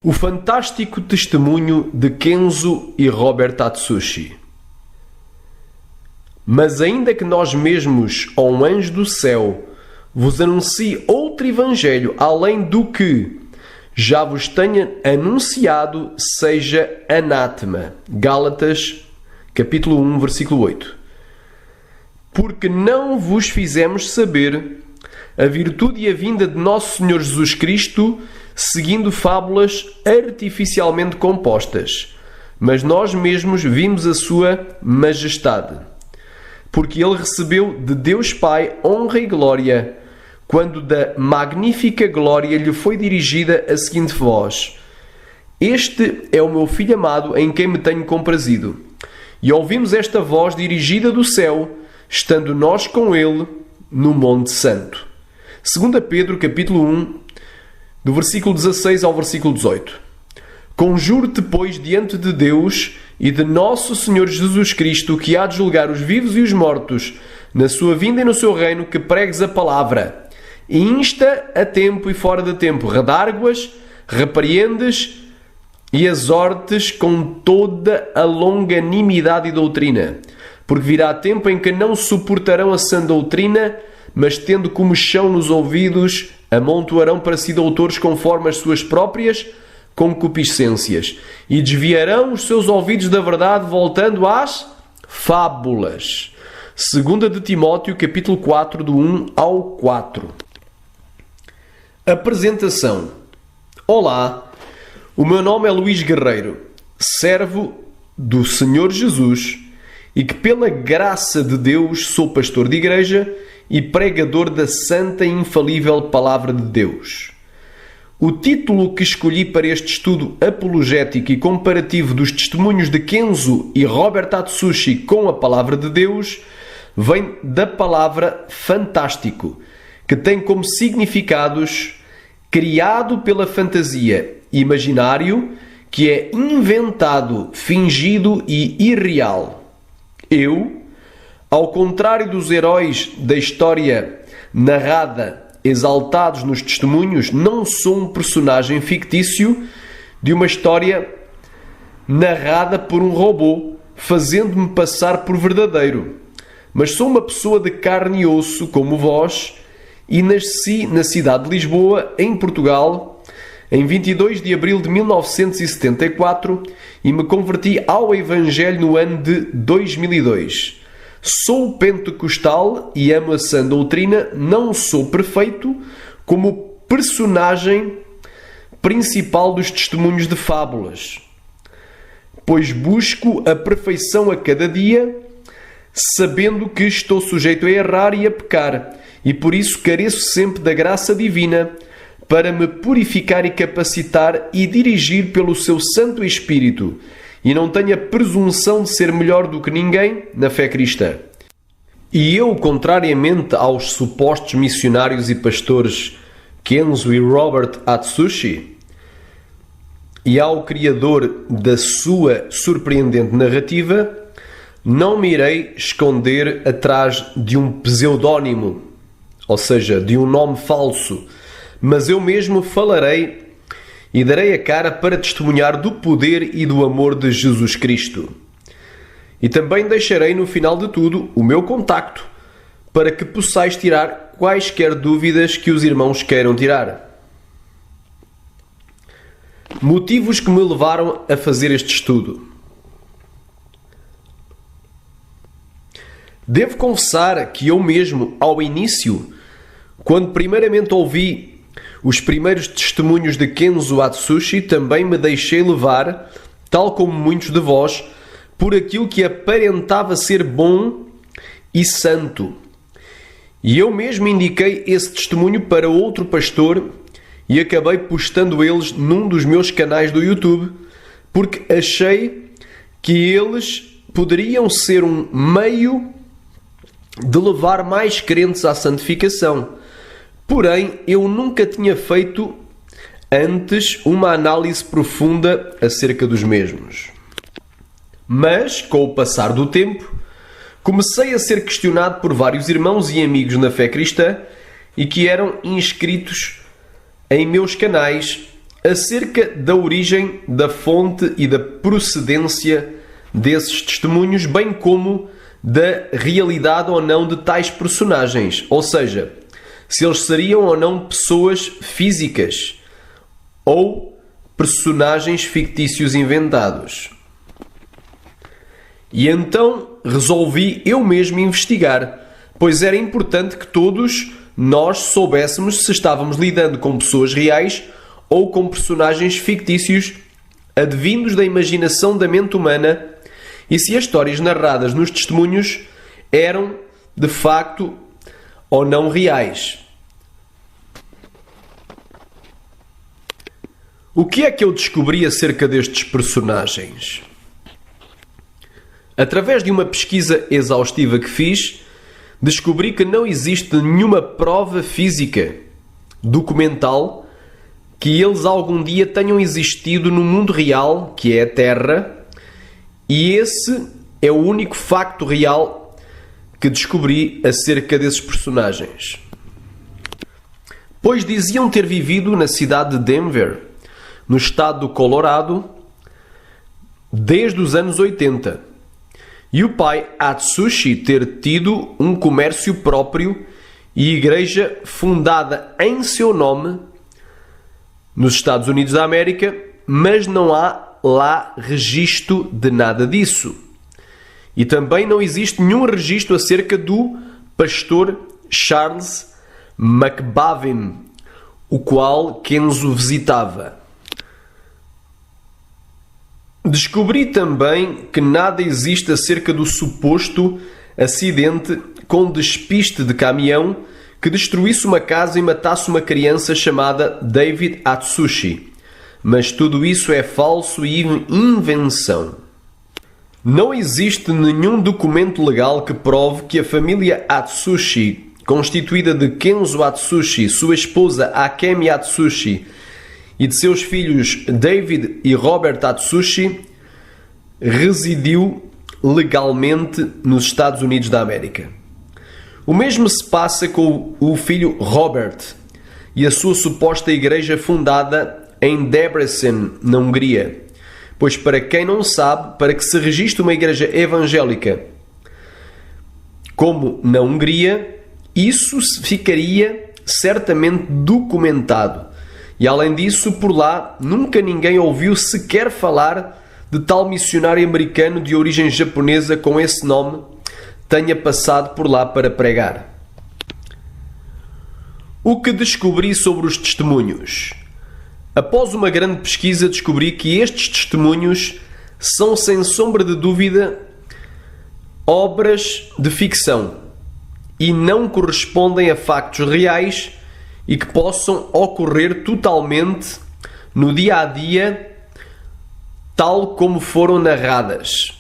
O fantástico testemunho de Kenzo e Robert Atsushi. Mas ainda que nós mesmos, ou um anjo do céu, vos anuncie outro evangelho além do que já vos tenha anunciado, seja anátema. Gálatas, capítulo 1, versículo 8. Porque não vos fizemos saber a virtude e a vinda de nosso Senhor Jesus Cristo, seguindo fábulas artificialmente compostas, mas nós mesmos vimos a sua majestade. Porque ele recebeu de Deus Pai honra e glória, quando da magnífica glória lhe foi dirigida a seguinte voz: Este é o meu Filho amado, em quem me tenho comprazido. E ouvimos esta voz dirigida do céu, estando nós com ele no Monte Santo. 2 Pedro, capítulo 1, do versículo 16 ao versículo 18. Conjuro-te, pois, diante de Deus e de nosso Senhor Jesus Cristo, que há de julgar os vivos e os mortos, na sua vinda e no seu reino, que pregues a palavra. E insta a tempo e fora de tempo, redarguas, repreendes e exortes com toda a longanimidade e doutrina. Porque virá tempo em que não suportarão a sã doutrina, mas tendo comichão nos ouvidos, amontoarão para si doutores conforme as suas próprias concupiscências, e desviarão os seus ouvidos da verdade, voltando às fábulas. 2 de Timóteo, capítulo 4, do 1 ao 4. Apresentação. Olá, o meu nome é Luís Guerreiro, servo do Senhor Jesus, e que pela graça de Deus sou pastor de igreja e pregador da santa e infalível Palavra de Deus. O título que escolhi para este estudo apologético e comparativo dos testemunhos de Kenzo e Robert Atsushi com a Palavra de Deus vem da palavra fantástico, que tem como significados criado pela fantasia, imaginário, que é inventado, fingido e irreal. Eu, ao contrário dos heróis da história narrada, exaltados nos testemunhos, não sou um personagem fictício de uma história narrada por um robô, fazendo-me passar por verdadeiro. Mas sou uma pessoa de carne e osso, como vós, e nasci na cidade de Lisboa, em Portugal, em 22 de abril de 1974, e me converti ao Evangelho no ano de 2002. Sou pentecostal e amo a sã doutrina, não sou perfeito como personagem principal dos testemunhos de fábulas, pois busco a perfeição a cada dia, sabendo que estou sujeito a errar e a pecar, e por isso careço sempre da graça divina para me purificar e capacitar e dirigir pelo seu Santo Espírito, e não tenho a presunção de ser melhor do que ninguém na fé cristã. E eu, contrariamente aos supostos missionários e pastores Kenzo e Robert Atsushi, e ao criador da sua surpreendente narrativa, não me irei esconder atrás de um pseudónimo, ou seja, de um nome falso, mas eu mesmo falarei e darei a cara para testemunhar do poder e do amor de Jesus Cristo. E também deixarei no final de tudo o meu contacto, para que possais tirar quaisquer dúvidas que os irmãos queiram tirar. Motivos que me levaram a fazer este estudo. Devo confessar que eu mesmo, ao início, quando primeiramente ouvi os primeiros testemunhos de Kenzo Atsushi, também me deixei levar, tal como muitos de vós, por aquilo que aparentava ser bom e santo. E eu mesmo indiquei esse testemunho para outro pastor e acabei postando eles num dos meus canais do YouTube, porque achei que eles poderiam ser um meio de levar mais crentes à santificação. Porém, eu nunca tinha feito antes uma análise profunda acerca dos mesmos. Mas, com o passar do tempo, comecei a ser questionado por vários irmãos e amigos na fé cristã e que eram inscritos em meus canais acerca da origem, da fonte e da procedência desses testemunhos, bem como da realidade ou não de tais personagens, ou seja, se eles seriam ou não pessoas físicas ou personagens fictícios inventados. E então resolvi eu mesmo investigar, pois era importante que todos nós soubéssemos se estávamos lidando com pessoas reais ou com personagens fictícios advindos da imaginação da mente humana e se as histórias narradas nos testemunhos eram, de facto, ou não reais. O que é que eu descobri acerca destes personagens? Através de uma pesquisa exaustiva que fiz, descobri que não existe nenhuma prova física, documental, que eles algum dia tenham existido no mundo real, que é a Terra, e esse é o único facto real que descobri acerca desses personagens. Pois diziam ter vivido na cidade de Denver, no estado do Colorado, desde os anos 80. E o pai Atsushi ter tido um comércio próprio e igreja fundada em seu nome nos Estados Unidos da América, mas não há lá registro de nada disso. E também não existe nenhum registro acerca do pastor Charles McBavin, o qual Kenzo visitava. Descobri também que nada existe acerca do suposto acidente com despiste de caminhão que destruísse uma casa e matasse uma criança chamada David Atsushi. Mas tudo isso é falso e invenção. Não existe nenhum documento legal que prove que a família Atsushi, constituída de Kenzo Atsushi, sua esposa Akemi Atsushi e de seus filhos David e Robert Atsushi, residiu legalmente nos Estados Unidos da América. O mesmo se passa com o filho Robert e a sua suposta igreja fundada em Debrecen, na Hungria. Pois, para quem não sabe, para que se registre uma igreja evangélica como na Hungria, isso ficaria certamente documentado. E além disso, por lá, nunca ninguém ouviu sequer falar de tal missionário americano de origem japonesa com esse nome tenha passado por lá para pregar. O que descobri sobre os testemunhos? Após uma grande pesquisa, descobri que estes testemunhos são, sem sombra de dúvida, obras de ficção e não correspondem a factos reais e que possam ocorrer totalmente no dia a dia, tal como foram narradas,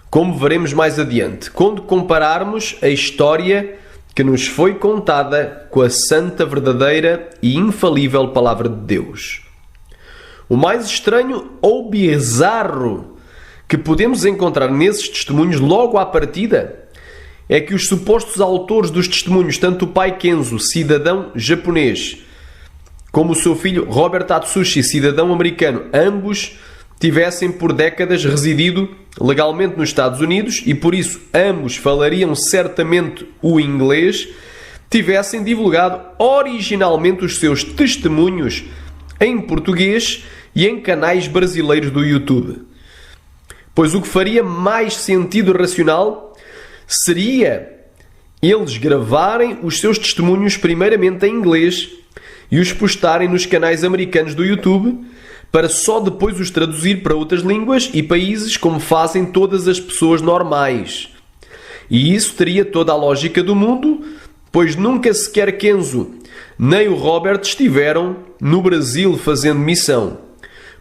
como veremos mais adiante, quando compararmos a história que nos foi contada com a santa, verdadeira e infalível Palavra de Deus. O mais estranho ou bizarro que podemos encontrar nesses testemunhos logo à partida é que os supostos autores dos testemunhos, tanto o pai Kenzo, cidadão japonês, como o seu filho Robert Atsushi, cidadão americano, ambos tivessem por décadas residido legalmente nos Estados Unidos e por isso ambos falariam certamente o inglês, tivessem divulgado originalmente os seus testemunhos em português e em canais brasileiros do YouTube. Pois o que faria mais sentido racional seria eles gravarem os seus testemunhos primeiramente em inglês e os postarem nos canais americanos do YouTube para só depois os traduzir para outras línguas e países como fazem todas as pessoas normais. E isso teria toda a lógica do mundo, pois nunca sequer Kenzo nem o Robert estiveram no Brasil fazendo missão.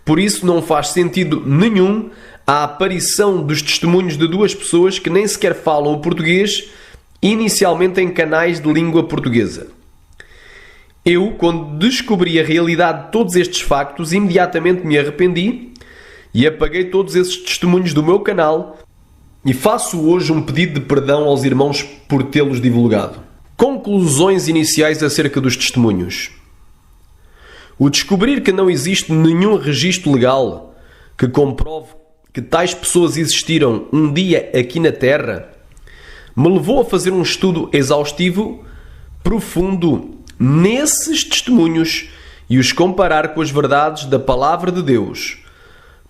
Por isso não faz sentido nenhum a aparição dos testemunhos de duas pessoas que nem sequer falam o português, inicialmente em canais de língua portuguesa. Eu, quando descobri a realidade de todos estes factos, imediatamente me arrependi e apaguei todos esses testemunhos do meu canal e faço hoje um pedido de perdão aos irmãos por tê-los divulgado. Conclusões iniciais acerca dos testemunhos. O descobrir que não existe nenhum registro legal que comprove que tais pessoas existiram um dia aqui na Terra me levou a fazer um estudo exaustivo, profundo, nesses testemunhos e os comparar com as verdades da Palavra de Deus,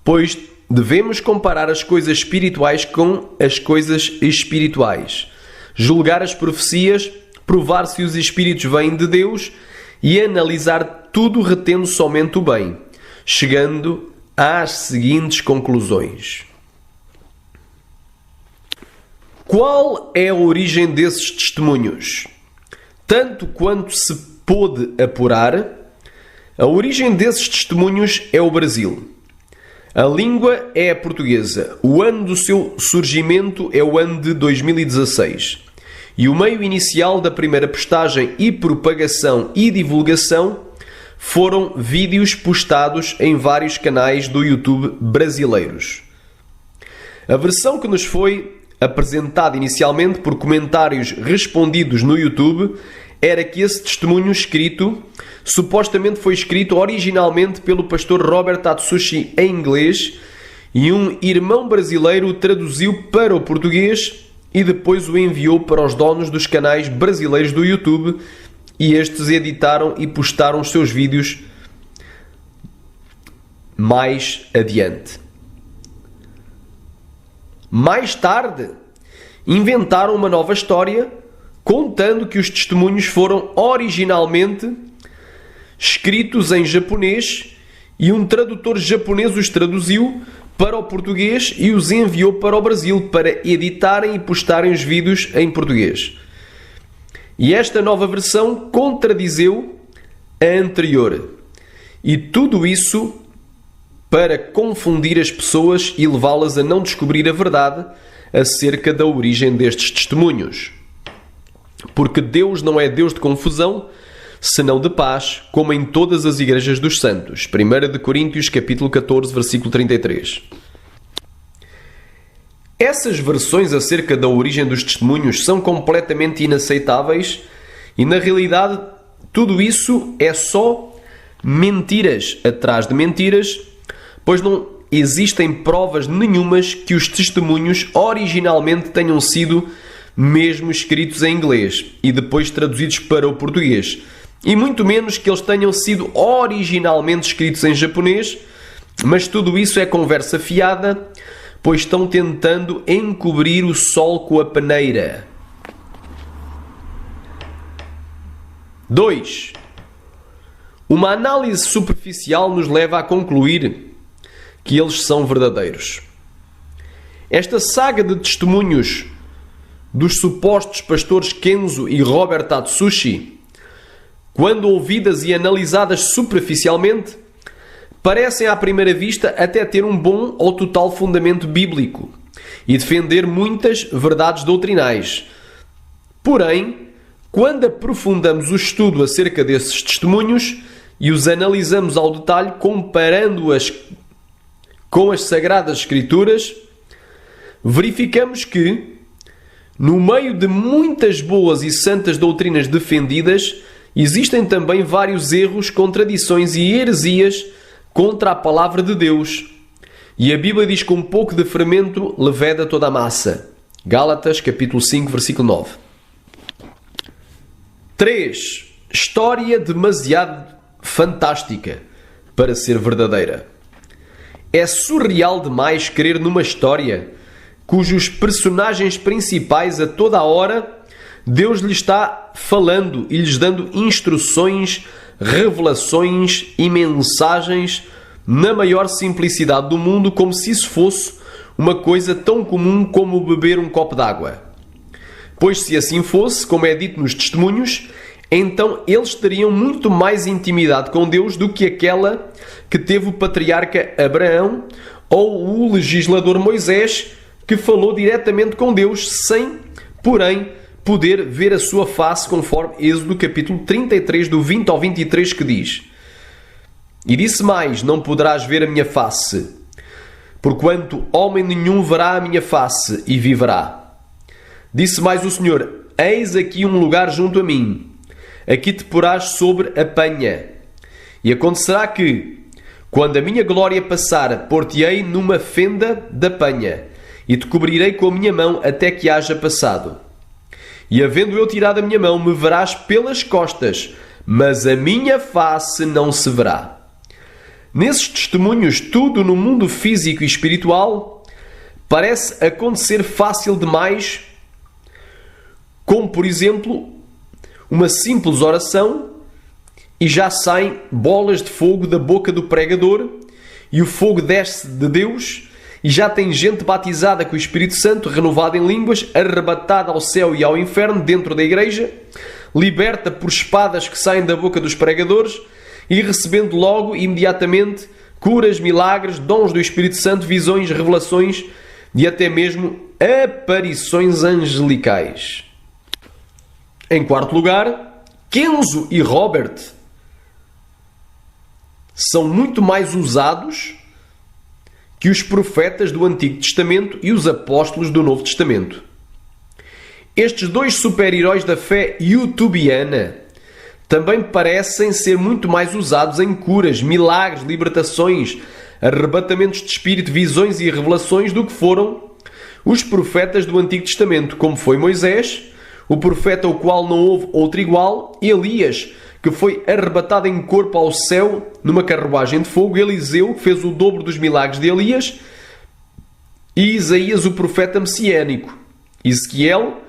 pois devemos comparar as coisas espirituais com as coisas espirituais, julgar as profecias, provar se os espíritos vêm de Deus e analisar tudo retendo somente o bem, chegando às seguintes conclusões. Qual é a origem desses testemunhos? Tanto quanto se pôde apurar, a origem desses testemunhos é o Brasil. A língua é a portuguesa. O ano do seu surgimento é o ano de 2016. E o meio inicial da primeira postagem e propagação e divulgação foram vídeos postados em vários canais do YouTube brasileiros. A versão que nos foi apresentada inicialmente por comentários respondidos no YouTube era que esse testemunho escrito supostamente foi escrito originalmente pelo pastor Robert Atsushi em inglês e um irmão brasileiro o traduziu para o português e depois o enviou para os donos dos canais brasileiros do YouTube e estes editaram e postaram os seus vídeos mais adiante. Mais tarde, inventaram uma nova história contando que os testemunhos foram originalmente escritos em japonês e um tradutor japonês os traduziu para o português e os enviou para o Brasil para editarem e postarem os vídeos em português. E esta nova versão contradizeu a anterior. E tudo isso para confundir as pessoas e levá-las a não descobrir a verdade acerca da origem destes testemunhos. Porque Deus não é Deus de confusão, senão de paz, como em todas as igrejas dos santos. 1 de Coríntios, capítulo 14, versículo 33. Essas versões acerca da origem dos testemunhos são completamente inaceitáveis e, na realidade, tudo isso é só mentiras atrás de mentiras, pois não existem provas nenhumas que os testemunhos originalmente tenham sido mesmo escritos em inglês e depois traduzidos para o português. E muito menos que eles tenham sido originalmente escritos em japonês, mas tudo isso é conversa fiada, pois estão tentando encobrir o sol com a peneira. 2. Uma análise superficial nos leva a concluir que eles são verdadeiros. Esta saga de testemunhos dos supostos pastores Kenzo e Robert Atsushi, quando ouvidas e analisadas superficialmente, parecem à primeira vista até ter um bom ou total fundamento bíblico e defender muitas verdades doutrinais. Porém, quando aprofundamos o estudo acerca desses testemunhos e os analisamos ao detalhe, comparando-as com as Sagradas Escrituras, verificamos que, no meio de muitas boas e santas doutrinas defendidas, existem também vários erros, contradições e heresias contra a palavra de Deus. E a Bíblia diz que um pouco de fermento leveda toda a massa. Gálatas, capítulo 5, versículo 9. 3. História demasiado fantástica para ser verdadeira. É surreal demais crer numa história cujos personagens principais a toda a hora Deus lhes está falando e lhes dando instruções, revelações e mensagens na maior simplicidade do mundo, como se isso fosse uma coisa tão comum como beber um copo d'água. Pois se assim fosse, como é dito nos testemunhos, então eles teriam muito mais intimidade com Deus do que aquela que teve o patriarca Abraão ou o legislador Moisés, que falou diretamente com Deus sem, porém, poder ver a sua face, conforme Êxodo capítulo 33, do 20 ao 23, que diz: E disse mais: Não poderás ver a minha face, porquanto homem nenhum verá a minha face e viverá. Disse mais o Senhor: Eis aqui um lugar junto a mim, aqui te porás sobre a penha. E acontecerá que, quando a minha glória passar, pôr-te-ei numa fenda da panha, e te cobrirei com a minha mão até que haja passado. E havendo eu tirado a minha mão, me verás pelas costas, mas a minha face não se verá. Nesses testemunhos, tudo no mundo físico e espiritual parece acontecer fácil demais, como, por exemplo, uma simples oração e já saem bolas de fogo da boca do pregador e o fogo desce de Deus e já tem gente batizada com o Espírito Santo, renovada em línguas, arrebatada ao céu e ao inferno dentro da igreja, liberta por espadas que saem da boca dos pregadores e recebendo logo, imediatamente, curas, milagres, dons do Espírito Santo, visões, revelações e até mesmo aparições angelicais. Em quarto lugar, Kenzo e Robert são muito mais usados que os profetas do Antigo Testamento e os apóstolos do Novo Testamento. Estes dois super-heróis da fé youtubiana também parecem ser muito mais usados em curas, milagres, libertações, arrebatamentos de espírito, visões e revelações do que foram os profetas do Antigo Testamento, como foi Moisés, o profeta o qual não houve outro igual, Elias, que foi arrebatado em corpo ao céu numa carruagem de fogo, Eliseu, que fez o dobro dos milagres de Elias, e Isaías, o profeta messiânico, Ezequiel,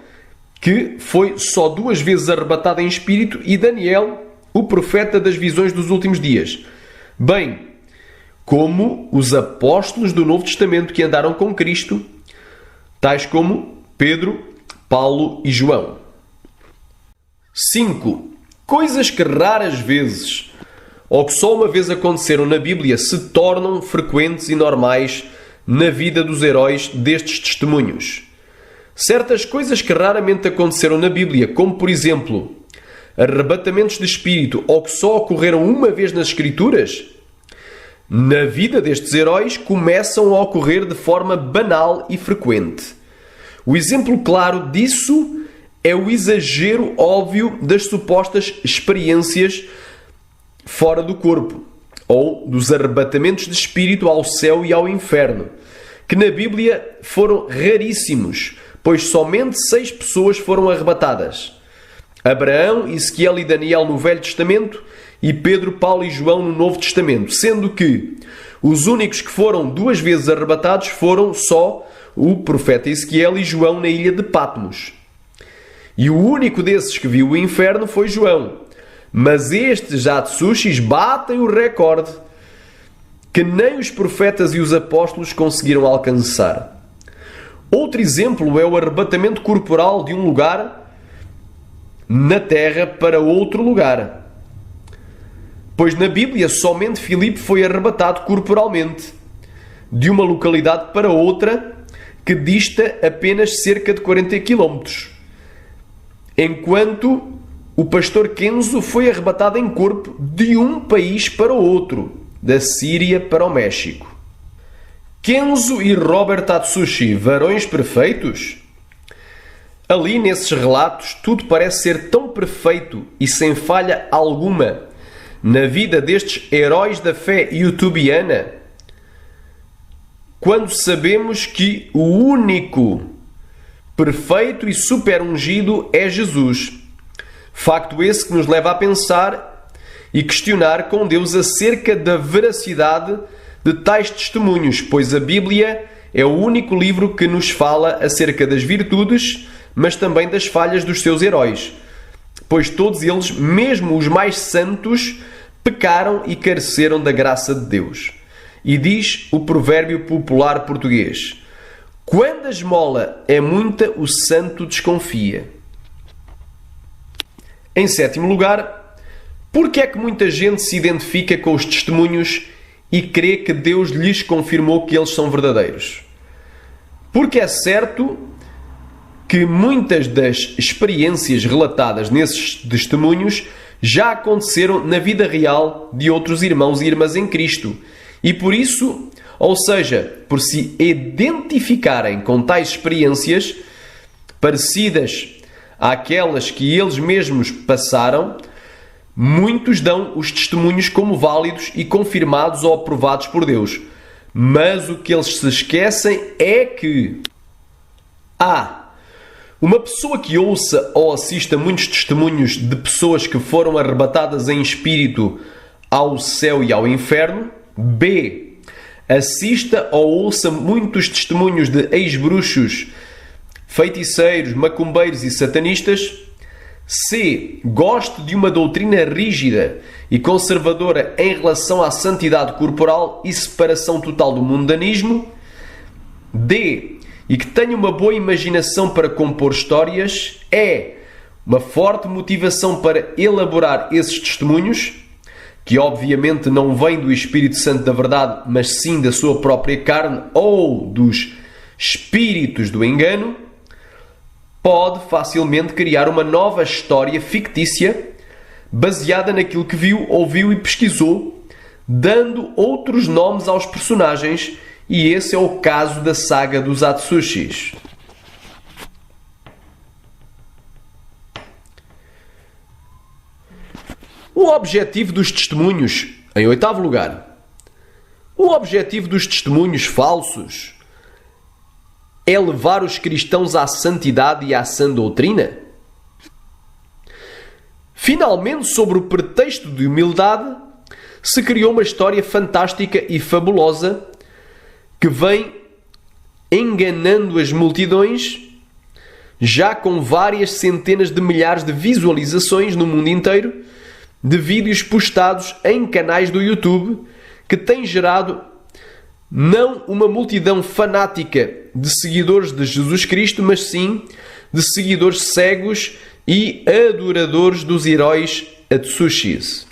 que foi só 2 vezes arrebatado em espírito, e Daniel, o profeta das visões dos últimos dias. Bem, como os apóstolos do Novo Testamento que andaram com Cristo, tais como Pedro, Paulo e João. 5. Coisas que raras vezes, ou que só uma vez aconteceram na Bíblia, se tornam frequentes e normais na vida dos heróis destes testemunhos. Certas coisas que raramente aconteceram na Bíblia, como por exemplo, arrebatamentos de espírito, ou que só ocorreram uma vez nas Escrituras, na vida destes heróis começam a ocorrer de forma banal e frequente. O exemplo claro disso é o exagero óbvio das supostas experiências fora do corpo, ou dos arrebatamentos de espírito ao céu e ao inferno, que na Bíblia foram raríssimos, pois somente 6 pessoas foram arrebatadas. Abraão, Ezequiel e Daniel no Velho Testamento e Pedro, Paulo e João no Novo Testamento, sendo que os únicos que foram 2 vezes arrebatados foram só o profeta Ezequiel e João na ilha de Patmos. E o único desses que viu o inferno foi João. Mas estes Hatsushis batem o recorde que nem os profetas e os apóstolos conseguiram alcançar. Outro exemplo é o arrebatamento corporal de um lugar na terra para outro lugar. Pois na Bíblia somente Filipe foi arrebatado corporalmente de uma localidade para outra que dista apenas cerca de 40 km. Enquanto o pastor Kenzo foi arrebatado em corpo de um país para o outro, da Síria para o México. Kenzo e Robert Hatsushi, varões perfeitos? Ali nesses relatos tudo parece ser tão perfeito e sem falha alguma na vida destes heróis da fé youtubiana, quando sabemos que o único perfeito e super ungido é Jesus. Facto esse que nos leva a pensar e questionar com Deus acerca da veracidade de tais testemunhos, pois a Bíblia é o único livro que nos fala acerca das virtudes, mas também das falhas dos seus heróis, pois todos eles, mesmo os mais santos, pecaram e careceram da graça de Deus. E diz o provérbio popular português: quando a esmola é muita, o santo desconfia. Em 7º lugar, porque é que muita gente se identifica com os testemunhos e crê que Deus lhes confirmou que eles são verdadeiros? Porque é certo que muitas das experiências relatadas nesses testemunhos já aconteceram na vida real de outros irmãos e irmãs em Cristo. E por isso, ou seja, por se identificarem com tais experiências parecidas àquelas que eles mesmos passaram, muitos dão os testemunhos como válidos e confirmados ou aprovados por Deus. Mas o que eles se esquecem é que uma pessoa que ouça ou assista muitos testemunhos de pessoas que foram arrebatadas em espírito ao céu e ao inferno. B. Assista ou ouça muitos testemunhos de ex-bruxos, feiticeiros, macumbeiros e satanistas. C. Goste de uma doutrina rígida e conservadora em relação à santidade corporal e separação total do mundanismo. D. E que tenha uma boa imaginação para compor histórias. E. Uma forte motivação para elaborar esses testemunhos, que obviamente não vem do Espírito Santo da verdade, mas sim da sua própria carne ou dos espíritos do engano. Pode facilmente criar uma nova história fictícia baseada naquilo que viu, ouviu e pesquisou, dando outros nomes aos personagens, e esse é o caso da saga dos Atsushis. O objetivo dos testemunhos, em oitavo lugar. O objetivo dos testemunhos falsos é levar os cristãos à santidade e à sã doutrina? Finalmente, sobre o pretexto de humildade, se criou uma história fantástica e fabulosa que vem enganando as multidões, já com várias centenas de milhares de visualizações no mundo inteiro, de vídeos postados em canais do YouTube, que tem gerado não uma multidão fanática de seguidores de Jesus Cristo, mas sim de seguidores cegos e adoradores dos heróis Atsushis.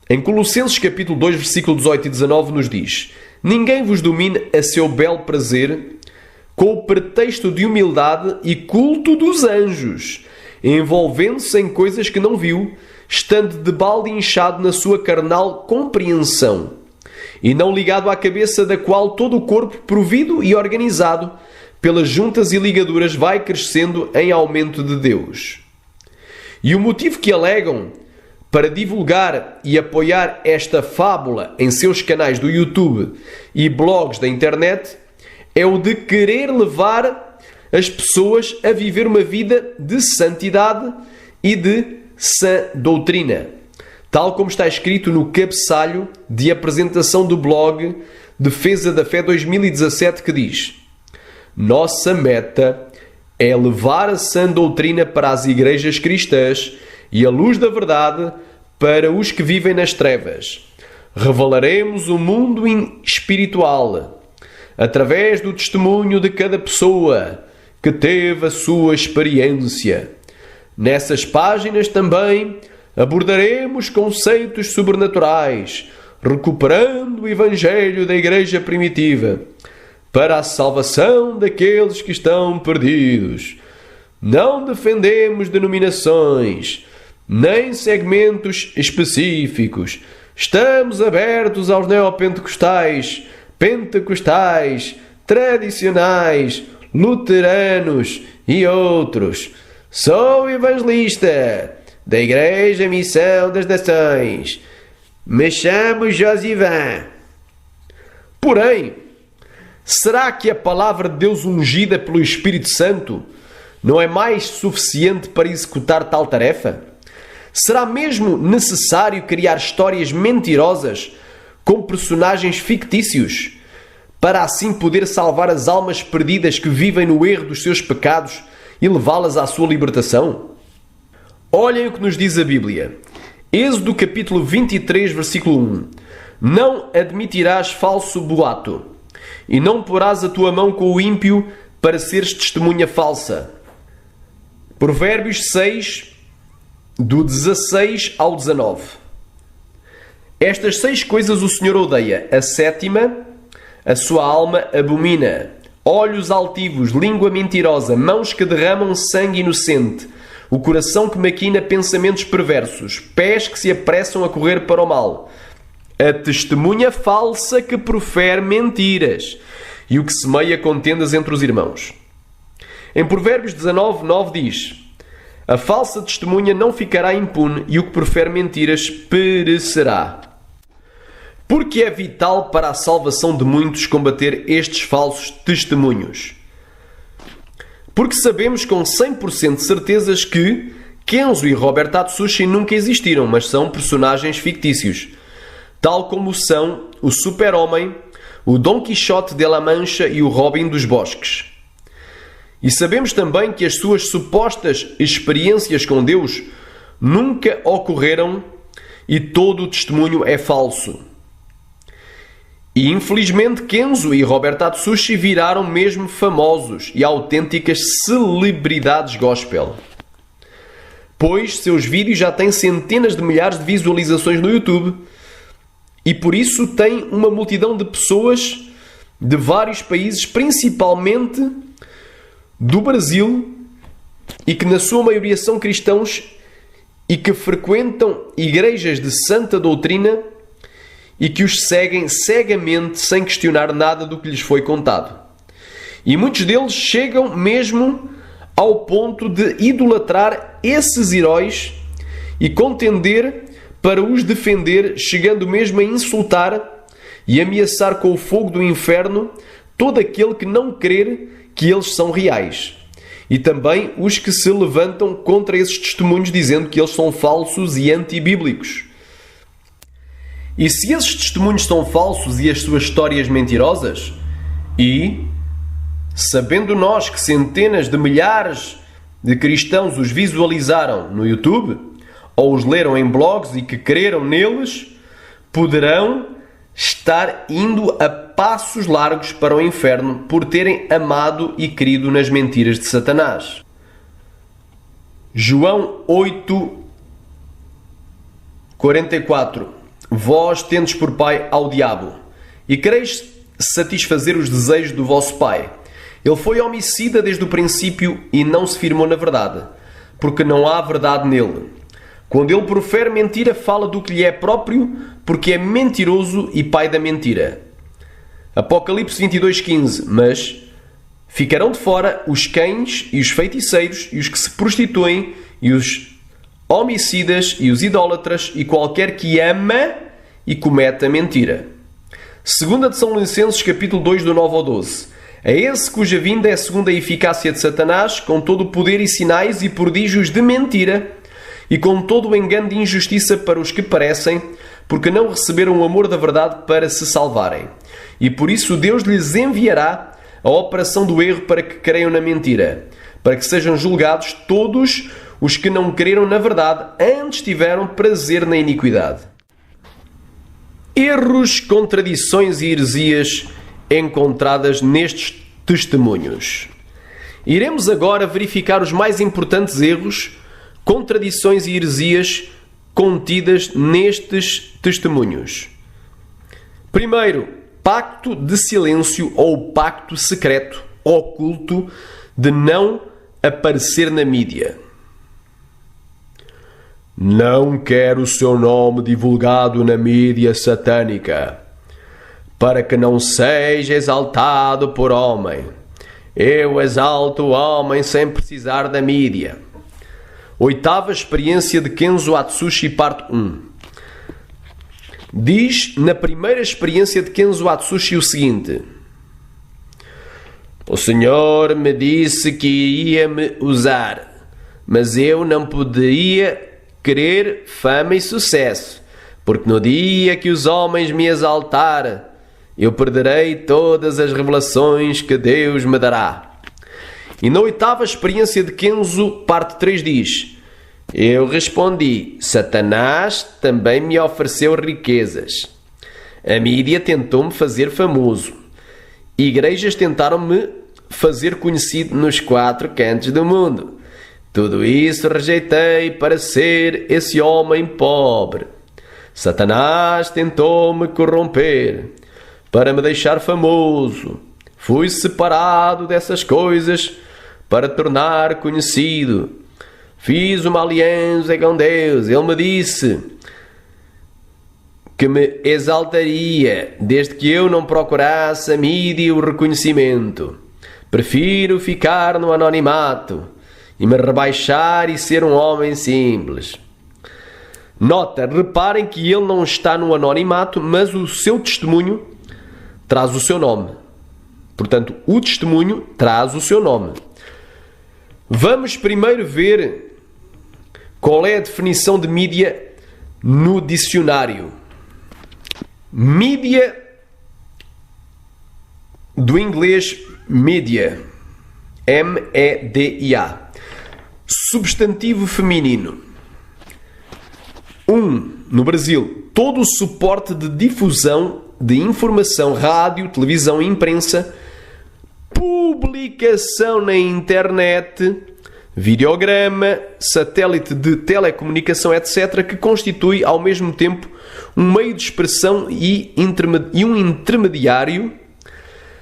Em Colossenses capítulo 2, versículo 18 e 19 nos diz: ninguém vos domine a seu belo prazer, com o pretexto de humildade e culto dos anjos, envolvendo-se em coisas que não viu, estando de balde inchado na sua carnal compreensão, e não ligado à cabeça, da qual todo o corpo, provido e organizado pelas juntas e ligaduras, vai crescendo em aumento de Deus. E o motivo que alegam para divulgar e apoiar esta fábula em seus canais do YouTube e blogs da internet é o de querer levar as pessoas a viver uma vida de santidade e de sã doutrina, tal como está escrito no cabeçalho de apresentação do blog Defesa da Fé 2017, que diz: nossa meta é levar a sã doutrina para as igrejas cristãs e a luz da verdade para os que vivem nas trevas. Revelaremos o mundo espiritual através do testemunho de cada pessoa que teve a sua experiência. Nessas páginas também abordaremos conceitos sobrenaturais, recuperando o Evangelho da Igreja primitiva, para a salvação daqueles que estão perdidos. Não defendemos denominações, nem segmentos específicos. Estamos abertos aos neopentecostais, pentecostais, tradicionais, luteranos e outros. Sou evangelista da Igreja Missão das Nações. Me chamo Josivan. Porém, será que a palavra de Deus ungida pelo Espírito Santo não é mais suficiente para executar tal tarefa? Será mesmo necessário criar histórias mentirosas com personagens fictícios para assim poder salvar as almas perdidas que vivem no erro dos seus pecados e levá-las à sua libertação? Olhem o que nos diz a Bíblia. Êxodo capítulo 23, versículo 1. Não admitirás falso boato, e não porás a tua mão com o ímpio para seres testemunha falsa. Provérbios 6, do 16 ao 19. Estas 6 coisas o Senhor odeia. A sétima, a sua alma abomina: olhos altivos, língua mentirosa, mãos que derramam sangue inocente, o coração que maquina pensamentos perversos, pés que se apressam a correr para o mal, a testemunha falsa que profere mentiras e o que semeia contendas entre os irmãos. Em Provérbios 19, 9 diz: A falsa testemunha não ficará impune e o que profere mentiras perecerá. Porque é vital para a salvação de muitos combater estes falsos testemunhos. Porque sabemos com 100% de certezas que Kenzo e Robert Atsushi nunca existiram, mas são personagens fictícios, tal como são o Super-Homem, o Dom Quixote de La Mancha e o Robin dos Bosques. E sabemos também que as suas supostas experiências com Deus nunca ocorreram e todo o testemunho é falso. E infelizmente Kenzo e Robert Atsushi viraram mesmo famosos e autênticas celebridades gospel. Pois seus vídeos já têm centenas de milhares de visualizações no YouTube e por isso têm uma multidão de pessoas de vários países, principalmente do Brasil, e que na sua maioria são cristãos e que frequentam igrejas de santa doutrina e que os seguem cegamente sem questionar nada do que lhes foi contado. E muitos deles chegam mesmo ao ponto de idolatrar esses heróis e contender para os defender, chegando mesmo a insultar e ameaçar com o fogo do inferno todo aquele que não crer que eles são reais. E também os que se levantam contra esses testemunhos dizendo que eles são falsos e antibíblicos. E se esses testemunhos são falsos e as suas histórias mentirosas, e, sabendo nós que centenas de milhares de cristãos os visualizaram no YouTube, ou os leram em blogs e que creram neles, poderão estar indo a passos largos para o inferno por terem amado e crido nas mentiras de Satanás. João 8:44. Vós tendes por pai ao diabo, e quereis satisfazer os desejos do vosso pai. Ele foi homicida desde o princípio e não se firmou na verdade, porque não há verdade nele. Quando ele profere mentira, fala do que lhe é próprio, porque é mentiroso e pai da mentira. Apocalipse 22:15. Mas ficarão de fora os cães e os feiticeiros e os que se prostituem e os homicidas e os idólatras e qualquer que ama e cometa mentira. 2 Tessalonicenses capítulo 2 do 9 ao 12. É esse cuja vinda é segundo a eficácia de Satanás, com todo o poder e sinais e prodígios de mentira, e com todo o engano de injustiça para os que parecem, porque não receberam o amor da verdade para se salvarem. E por isso Deus lhes enviará a operação do erro para que creiam na mentira, para que sejam julgados todos os que não creram na verdade, antes tiveram prazer na iniquidade. Erros, contradições e heresias encontradas nestes testemunhos. Iremos agora verificar os mais importantes erros, contradições e heresias contidas nestes testemunhos. Primeiro, pacto de silêncio ou pacto secreto, oculto, de não aparecer na mídia. Não quero o seu nome divulgado na mídia satânica, para que não seja exaltado por homem. Eu exalto o homem sem precisar da mídia. Oitava experiência de Kenzo Atsushi, parte 1. Diz na primeira experiência de Kenzo Atsushi o seguinte: o Senhor me disse que ia me usar, mas eu não podia querer fama e sucesso, porque no dia que os homens me exaltarem, eu perderei todas as revelações que Deus me dará. E na oitava experiência de Kenzo, parte 3 diz: eu respondi, Satanás também me ofereceu riquezas. A mídia tentou-me fazer famoso. Igrejas tentaram-me fazer conhecido nos 4 cantos do mundo. Tudo isso rejeitei para ser esse homem pobre. Satanás tentou-me corromper para me deixar famoso. Fui separado dessas coisas para tornar conhecido. Fiz uma aliança com Deus. Ele me disse que me exaltaria desde que eu não procurasse a mídia e o reconhecimento. Prefiro ficar no anonimato e me rebaixar e ser um homem simples. Nota, reparem que ele não está no anonimato, mas o seu testemunho traz o seu nome. Portanto, o testemunho traz o seu nome. Vamos primeiro ver qual é a definição de mídia no dicionário. Mídia, do inglês media, M-E-D-I-A. Substantivo feminino. 1. No Brasil, todo o suporte de difusão de informação, rádio, televisão, imprensa, publicação na internet, videograma, satélite de telecomunicação, etc., que constitui ao mesmo tempo um meio de expressão e um intermediário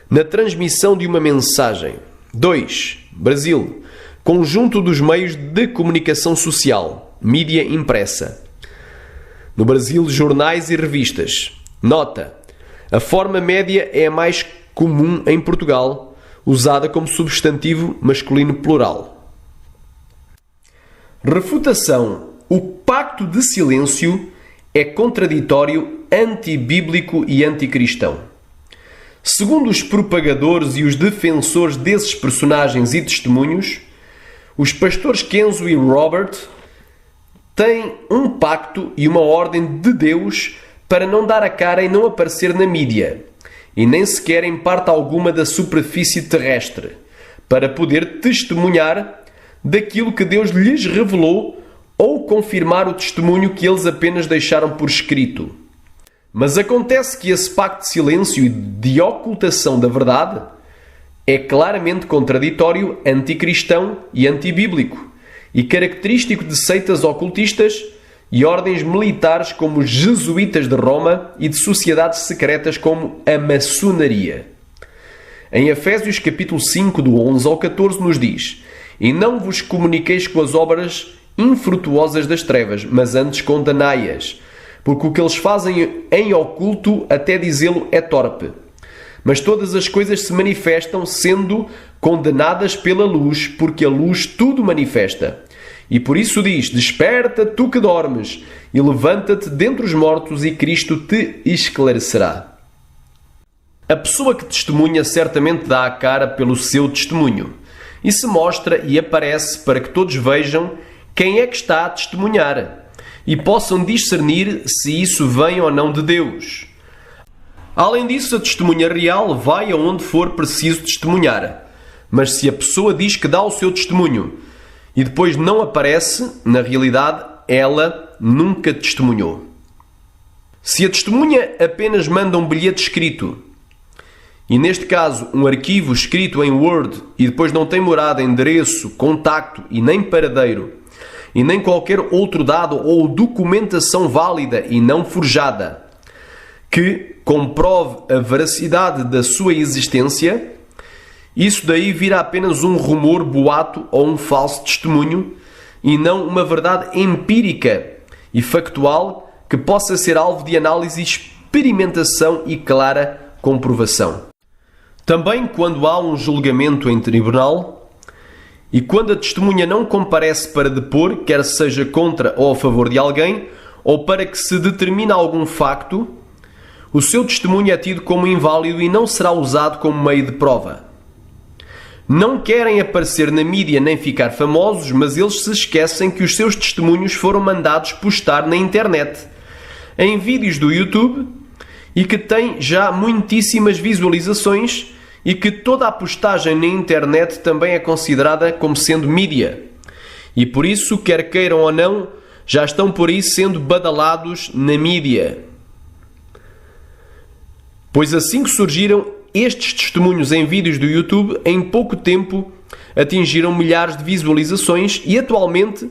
na transmissão de uma mensagem. 2. Brasil, conjunto dos meios de comunicação social, mídia impressa. No Brasil, jornais e revistas. Nota, a forma média é a mais comum em Portugal, usada como substantivo masculino plural. Refutação. O pacto de silêncio é contraditório, antibíblico e anticristão. Segundo os propagadores e os defensores desses personagens e testemunhos, os pastores Kenzo e Robert têm um pacto e uma ordem de Deus para não dar a cara e não aparecer na mídia, e nem sequer em parte alguma da superfície terrestre, para poder testemunhar daquilo que Deus lhes revelou ou confirmar o testemunho que eles apenas deixaram por escrito. Mas acontece que esse pacto de silêncio e de ocultação da verdade é claramente contraditório, anticristão e antibíblico, e característico de seitas ocultistas e ordens militares como os jesuítas de Roma e de sociedades secretas como a maçonaria. Em Efésios capítulo 5, do 11 ao 14, nos diz: E não vos comuniqueis com as obras infrutuosas das trevas, mas antes condenai-as, porque o que eles fazem em oculto, até dizê-lo, é torpe. Mas todas as coisas se manifestam sendo condenadas pela luz, porque a luz tudo manifesta. E por isso diz: Desperta, tu que dormes, e levanta-te dentre os mortos, e Cristo te esclarecerá. A pessoa que testemunha certamente dá a cara pelo seu testemunho, e se mostra e aparece para que todos vejam quem é que está a testemunhar, e possam discernir se isso vem ou não de Deus. Além disso, a testemunha real vai aonde for preciso testemunhar. Mas se a pessoa diz que dá o seu testemunho e depois não aparece, na realidade, ela nunca testemunhou. Se a testemunha apenas manda um bilhete escrito, e neste caso um arquivo escrito em Word, e depois não tem morada, endereço, contacto e nem paradeiro, e nem qualquer outro dado ou documentação válida e não forjada, que comprove a veracidade da sua existência, isso daí vira apenas um rumor, boato ou um falso testemunho, e não uma verdade empírica e factual que possa ser alvo de análise, experimentação e clara comprovação. Também quando há um julgamento em tribunal e quando a testemunha não comparece para depor, quer seja contra ou a favor de alguém, ou para que se determine algum facto, o seu testemunho é tido como inválido e não será usado como meio de prova. Não querem aparecer na mídia nem ficar famosos, mas eles se esquecem que os seus testemunhos foram mandados postar na internet, em vídeos do YouTube, e que têm já muitíssimas visualizações, e que toda a postagem na internet também é considerada como sendo mídia. E por isso, quer queiram ou não, já estão por aí sendo badalados na mídia. Pois assim que surgiram estes testemunhos em vídeos do YouTube, em pouco tempo atingiram milhares de visualizações e atualmente,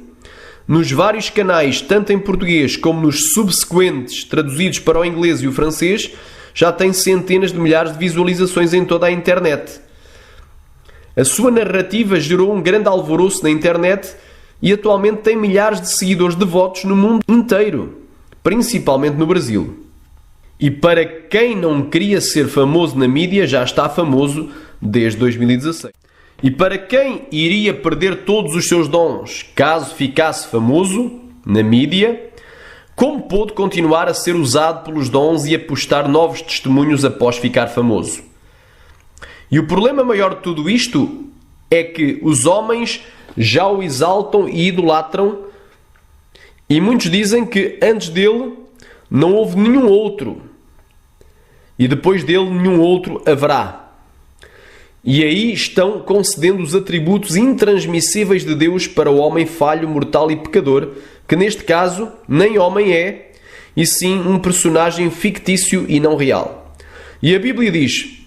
nos vários canais, tanto em português como nos subsequentes traduzidos para o inglês e o francês, já tem centenas de milhares de visualizações em toda a internet. A sua narrativa gerou um grande alvoroço na internet e atualmente tem milhares de seguidores devotos no mundo inteiro, principalmente no Brasil. E para quem não queria ser famoso na mídia, já está famoso desde 2016. E para quem iria perder todos os seus dons, caso ficasse famoso na mídia, como pôde continuar a ser usado pelos dons e a postar novos testemunhos após ficar famoso? E o problema maior de tudo isto é que os homens já o exaltam e idolatram, e muitos dizem que antes dele não houve nenhum outro, e depois dele nenhum outro haverá. E aí estão concedendo os atributos intransmissíveis de Deus para o homem falho, mortal e pecador, que neste caso nem homem é, e sim um personagem fictício e não real. E a Bíblia diz: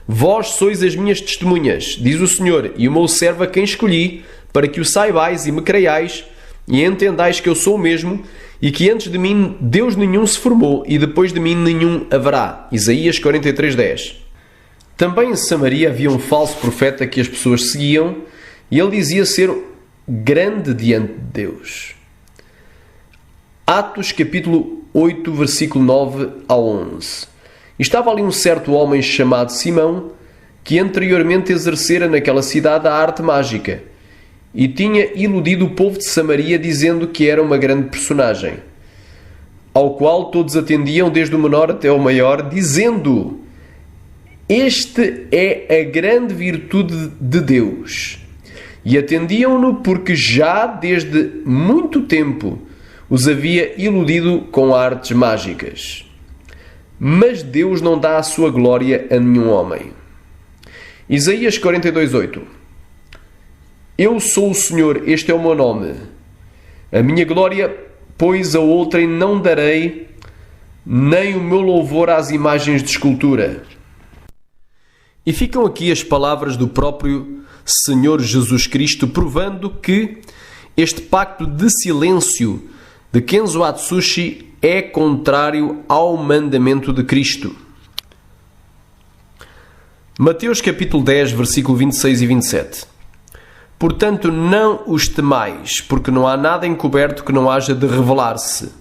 vós sois as minhas testemunhas, diz o Senhor, e o meu servo a quem escolhi, para que o saibais e me creiais, e entendais que eu sou o mesmo, e que antes de mim Deus nenhum se formou, e depois de mim nenhum haverá. Isaías 43:10. Também em Samaria havia um falso profeta que as pessoas seguiam, e ele dizia ser grande diante de Deus. Atos capítulo 8, versículo 9 ao 11. Estava ali um certo homem chamado Simão, que anteriormente exercera naquela cidade a arte mágica, e tinha iludido o povo de Samaria dizendo que era uma grande personagem, ao qual todos atendiam desde o menor até o maior, dizendo: este é a grande virtude de Deus. E atendiam-no porque já desde muito tempo os havia iludido com artes mágicas. Mas Deus não dá a sua glória a nenhum homem. Isaías 42:8. Eu sou o Senhor, este é o meu nome. A minha glória, pois, a outrem não darei, nem o meu louvor às imagens de escultura. E ficam aqui as palavras do próprio Senhor Jesus Cristo, provando que este pacto de silêncio de Kenzo Atsushi é contrário ao mandamento de Cristo. Mateus capítulo 10, versículo 26 e 27. Portanto, não os temais, porque não há nada encoberto que não haja de revelar-se,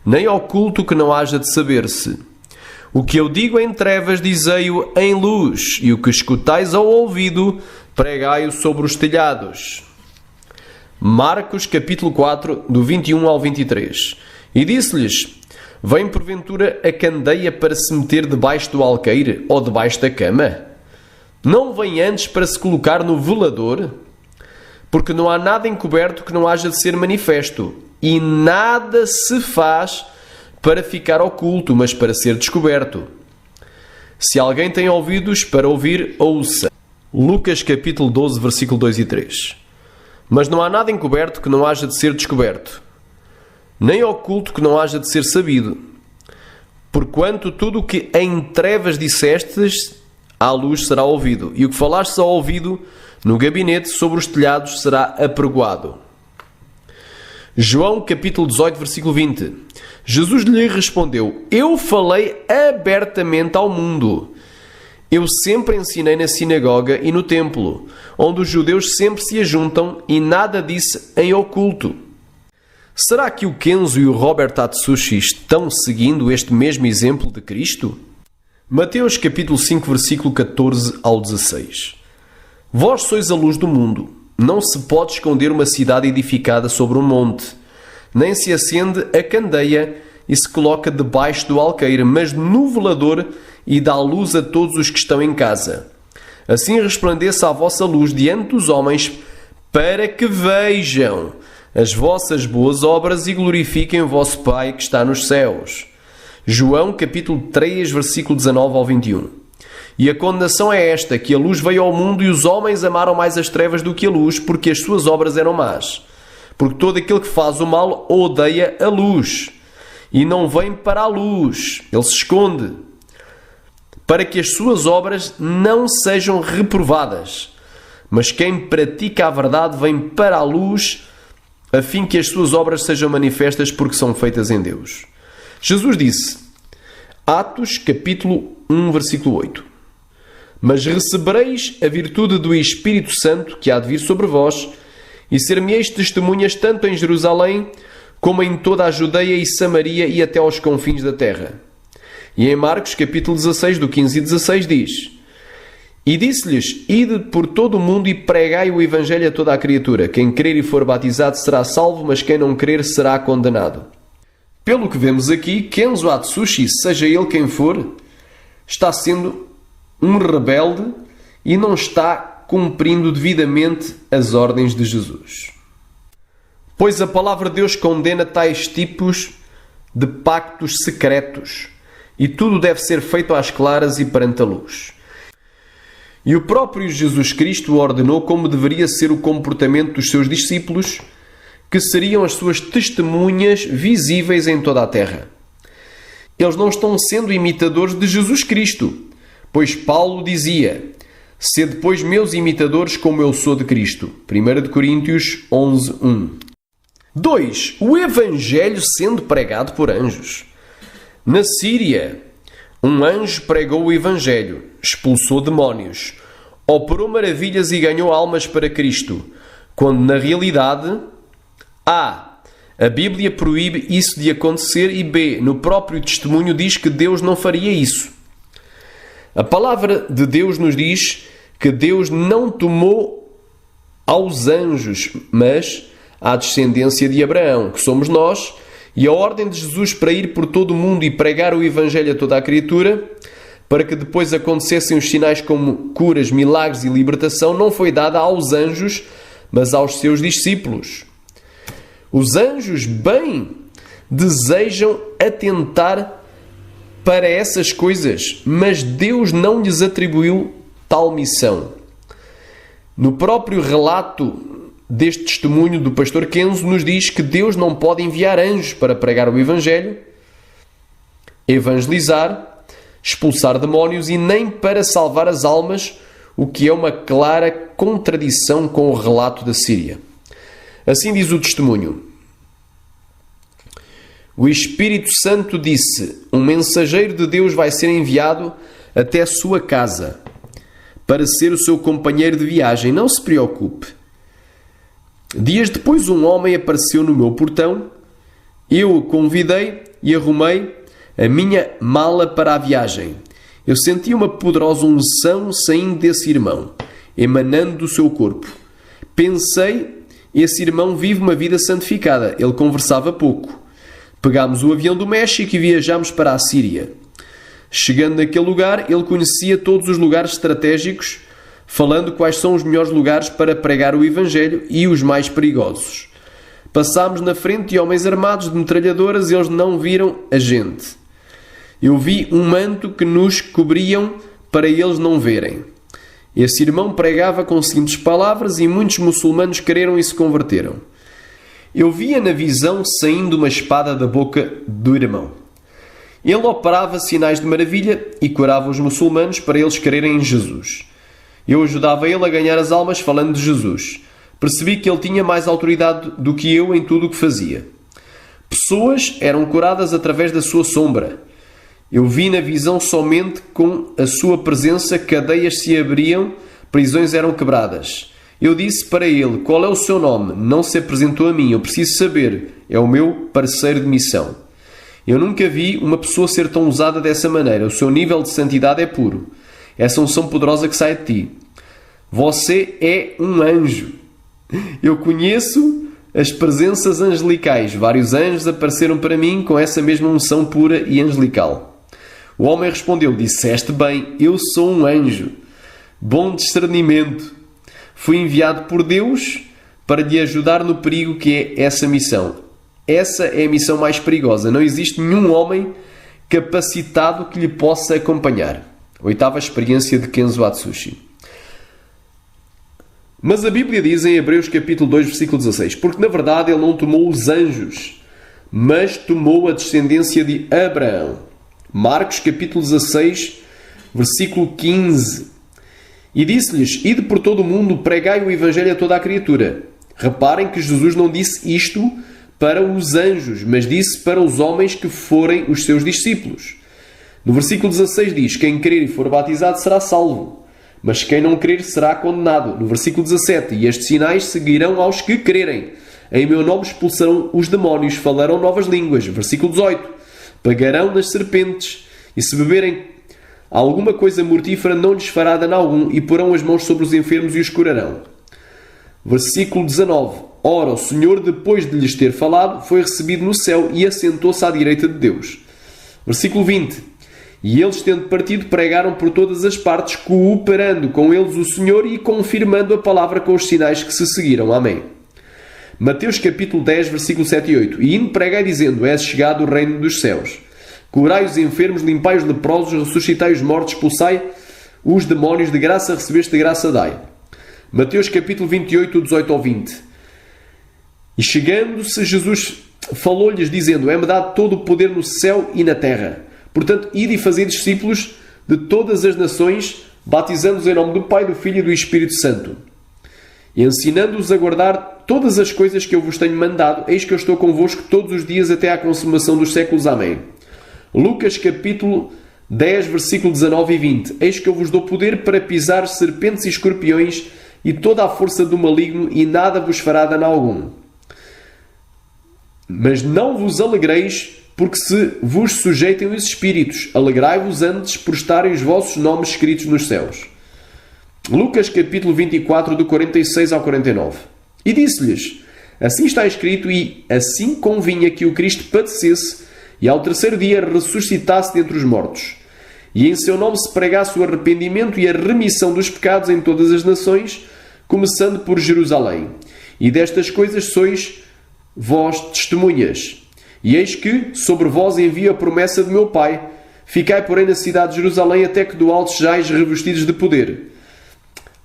nem oculto que não haja de saber-se. O que eu digo em trevas, dizei-o em luz, e o que escutais ao ouvido, pregai-o sobre os telhados. Marcos capítulo 4, do 21 ao 23. E disse-lhes: vem porventura a candeia para se meter debaixo do alqueire ou debaixo da cama? Não vem antes para se colocar no velador? Porque não há nada encoberto que não haja de ser manifesto, e nada se faz para ficar oculto, mas para ser descoberto. Se alguém tem ouvidos para ouvir, ouça. Lucas capítulo 12, versículo 2 e 3. Mas não há nada encoberto que não haja de ser descoberto, nem oculto que não haja de ser sabido. Porquanto tudo o que em trevas dissestes, à luz será ouvido, e o que falastes ao ouvido, no gabinete sobre os telhados será apregoado. João capítulo 18, versículo 20. Jesus lhe respondeu: eu falei abertamente ao mundo. Eu sempre ensinei na sinagoga e no templo, onde os judeus sempre se ajuntam, e nada disse em oculto. Será que o Kenzo e o Robert Atsushi estão seguindo este mesmo exemplo de Cristo? Mateus capítulo 5, versículo 14 ao 16. Vós sois a luz do mundo. Não se pode esconder uma cidade edificada sobre um monte, nem se acende a candeia e se coloca debaixo do alqueire, mas no velador, e dá luz a todos os que estão em casa. Assim resplandeça a vossa luz diante dos homens, para que vejam as vossas boas obras e glorifiquem o vosso Pai que está nos céus. João capítulo 3, versículo 19 ao 21. E a condenação é esta, que a luz veio ao mundo e os homens amaram mais as trevas do que a luz, porque as suas obras eram más. Porque todo aquele que faz o mal odeia a luz, e não vem para a luz, ele se esconde, para que as suas obras não sejam reprovadas. Mas quem pratica a verdade vem para a luz, a fim que as suas obras sejam manifestas, porque são feitas em Deus. Jesus disse, Atos capítulo 1, versículo 8. Mas recebereis a virtude do Espírito Santo que há de vir sobre vós, e ser-me-eis testemunhas tanto em Jerusalém, como em toda a Judeia e Samaria e até aos confins da terra. E em Marcos capítulo 16, do 15 e 16 diz, E disse-lhes: ide por todo o mundo e pregai o Evangelho a toda a criatura. Quem crer e for batizado será salvo, mas quem não crer será condenado. Pelo que vemos aqui, Kenzo Atsushi, seja ele quem for, está sendo um rebelde e não está cumprindo devidamente as ordens de Jesus. Pois a palavra de Deus condena tais tipos de pactos secretos e tudo deve ser feito às claras e perante a luz. E o próprio Jesus Cristo ordenou como deveria ser o comportamento dos seus discípulos, que seriam as suas testemunhas visíveis em toda a terra. Eles não estão sendo imitadores de Jesus Cristo, pois Paulo dizia: sede, pois, meus imitadores como eu sou de Cristo. 1 Coríntios 11:1. 2. O Evangelho sendo pregado por anjos. Na Síria, um anjo pregou o Evangelho, expulsou demónios, operou maravilhas e ganhou almas para Cristo, quando na realidade A. A Bíblia proíbe isso de acontecer e B. No próprio testemunho diz que Deus não faria isso. A palavra de Deus nos diz que Deus não tomou aos anjos, mas à descendência de Abraão, que somos nós, e a ordem de Jesus para ir por todo o mundo e pregar o Evangelho a toda a criatura, para que depois acontecessem os sinais como curas, milagres e libertação, não foi dada aos anjos, mas aos seus discípulos. Os anjos bem desejam atentar para essas coisas, mas Deus não lhes atribuiu tal missão. No próprio relato deste testemunho do pastor Kenzo nos diz que Deus não pode enviar anjos para pregar o Evangelho, evangelizar, expulsar demónios e nem para salvar as almas, o que é uma clara contradição com o relato da Síria. Assim diz o testemunho: o Espírito Santo disse: um mensageiro de Deus vai ser enviado até a sua casa para ser o seu companheiro de viagem. Não se preocupe. Dias depois um homem apareceu no meu portão. Eu o convidei e arrumei a minha mala para a viagem. Eu senti uma poderosa unção saindo desse irmão, emanando do seu corpo. Pensei: esse irmão vive uma vida santificada. Ele conversava pouco. Pegámos o avião do México e viajámos para a Síria. Chegando naquele lugar, ele conhecia todos os lugares estratégicos, falando quais são os melhores lugares para pregar o Evangelho e os mais perigosos. Passámos na frente de homens armados de metralhadoras e eles não viram a gente. Eu vi um manto que nos cobriam para eles não verem. Esse irmão pregava com simples palavras e muitos muçulmanos creram e se converteram. Eu via na visão saindo uma espada da boca do irmão. Ele operava sinais de maravilha e curava os muçulmanos para eles crerem em Jesus. Eu ajudava ele a ganhar as almas falando de Jesus. Percebi que ele tinha mais autoridade do que eu em tudo o que fazia. Pessoas eram curadas através da sua sombra. Eu vi na visão somente com a sua presença cadeias se abriam, prisões eram quebradas. Eu disse para ele: qual é o seu nome? Não se apresentou a mim, eu preciso saber. É o meu parceiro de missão. Eu nunca vi uma pessoa ser tão usada dessa maneira. O seu nível de santidade é puro. Essa unção poderosa que sai de ti. Você é um anjo. Eu conheço as presenças angelicais. Vários anjos apareceram para mim com essa mesma unção pura e angelical. O homem respondeu: disseste bem, eu sou um anjo. Bom discernimento. Fui enviado por Deus para lhe ajudar no perigo que é essa missão. Essa é a missão mais perigosa. Não existe nenhum homem capacitado que lhe possa acompanhar. Oitava experiência de Kenzo Atsushi. Mas a Bíblia diz em Hebreus capítulo 2, versículo 16: porque na verdade ele não tomou os anjos, mas tomou a descendência de Abraão. Marcos capítulo 16, versículo 15. E disse-lhes: ide por todo o mundo, pregai o Evangelho a toda a criatura. Reparem que Jesus não disse isto para os anjos, mas disse para os homens que forem os seus discípulos. No versículo 16 diz: quem crer e for batizado será salvo, mas quem não crer será condenado. No versículo 17: e estes sinais seguirão aos que crerem. Em meu nome expulsarão os demónios, falarão novas línguas. Versículo 18: pegarão nas serpentes, e se beberem alguma coisa mortífera não lhes fará dano algum, e porão as mãos sobre os enfermos e os curarão. Versículo 19. Ora, o Senhor, depois de lhes ter falado, foi recebido no céu e assentou-se à direita de Deus. Versículo 20. E eles, tendo partido, pregaram por todas as partes, cooperando com eles o Senhor e confirmando a palavra com os sinais que se seguiram. Amém. Mateus capítulo 10, versículo 7 e 8. E indo pregai dizendo, é chegado o reino dos céus. Curai os enfermos, limpai os leprosos, ressuscitai os mortos, expulsai os demónios, de graça recebeste, de graça dai. Mateus capítulo 28, 18 ao 20. E chegando-se Jesus falou-lhes dizendo, é-me dado todo o poder no céu e na terra. Portanto, ide e fazei discípulos de todas as nações, batizando-os em nome do Pai, do Filho e do Espírito Santo. E ensinando-os a guardar todas as coisas que eu vos tenho mandado, eis que eu estou convosco todos os dias até à consumação dos séculos. Amém. Lucas capítulo 10, versículo 19 e 20. Eis que eu vos dou poder para pisar serpentes e escorpiões e toda a força do maligno, e nada vos fará dano algum. Mas não vos alegreis porque se vos sujeitem os espíritos. Alegrai-vos antes por estarem os vossos nomes escritos nos céus. Lucas capítulo 24, do 46 ao 49. E disse-lhes, assim está escrito, e assim convinha que o Cristo padecesse e ao terceiro dia ressuscitasse dentre os mortos. E em seu nome se pregasse o arrependimento e a remissão dos pecados em todas as nações, começando por Jerusalém. E destas coisas sois vós testemunhas. E eis que sobre vós envio a promessa de meu Pai. Ficai, porém, na cidade de Jerusalém, até que do alto sejais revestidos de poder.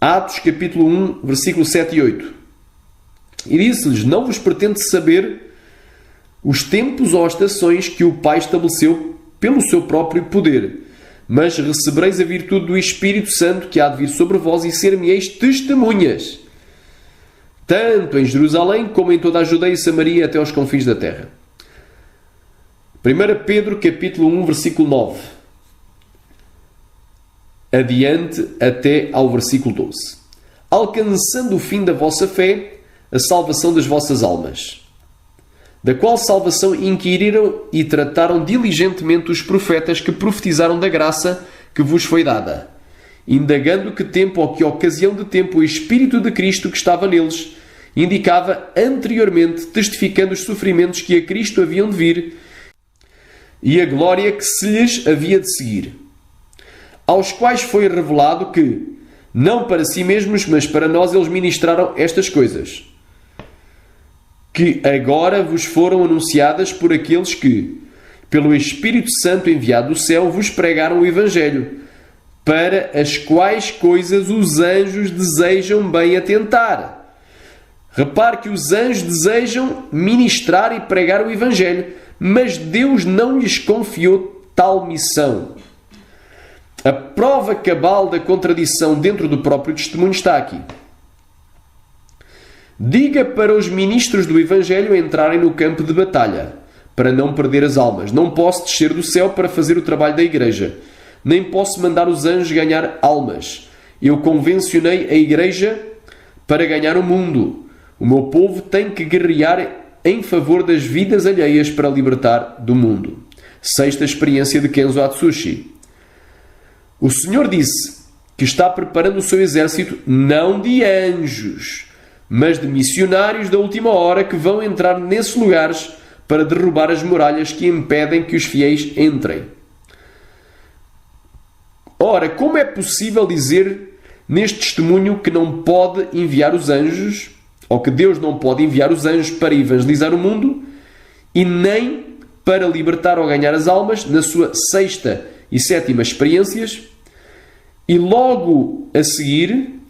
Atos capítulo 1, versículo 7 e 8. E disse-lhes, não vos pretende saber os tempos ou as estações que o Pai estabeleceu pelo seu próprio poder, mas recebereis a virtude do Espírito Santo que há de vir sobre vós, e ser-me-eis testemunhas, tanto em Jerusalém como em toda a Judeia e Samaria até aos confins da terra. 1 Pedro capítulo 1, versículo 9. Adiante até ao versículo 12. Alcançando o fim da vossa fé, a salvação das vossas almas, da qual salvação inquiriram e trataram diligentemente os profetas que profetizaram da graça que vos foi dada, indagando que tempo ou que ocasião de tempo o Espírito de Cristo que estava neles indicava anteriormente, testificando os sofrimentos que a Cristo haviam de vir e a glória que se lhes havia de seguir, aos quais foi revelado que, não para si mesmos, mas para nós, eles ministraram estas coisas, que agora vos foram anunciadas por aqueles que, pelo Espírito Santo enviado do céu, vos pregaram o Evangelho, para as quais coisas os anjos desejam bem atentar. Repare que os anjos desejam ministrar e pregar o Evangelho, mas Deus não lhes confiou tal missão. A prova cabal da contradição dentro do próprio testemunho está aqui. Diga para os ministros do Evangelho entrarem no campo de batalha, para não perder as almas. Não posso descer do céu para fazer o trabalho da igreja. Nem posso mandar os anjos ganhar almas. Eu convencionei a igreja para ganhar o mundo. O meu povo tem que guerrear em favor das vidas alheias para libertar do mundo. Sexta experiência de Kenzo Atsushi. O Senhor disse que está preparando o seu exército não de anjos, mas de missionários da última hora que vão entrar nesses lugares para derrubar as muralhas que impedem que os fiéis entrem. Ora, como é possível dizer neste testemunho que não pode enviar os anjos, ou que Deus não pode enviar os anjos para evangelizar o mundo e nem para libertar ou ganhar as almas na sua sexta e sétima experiências, e logo a seguir,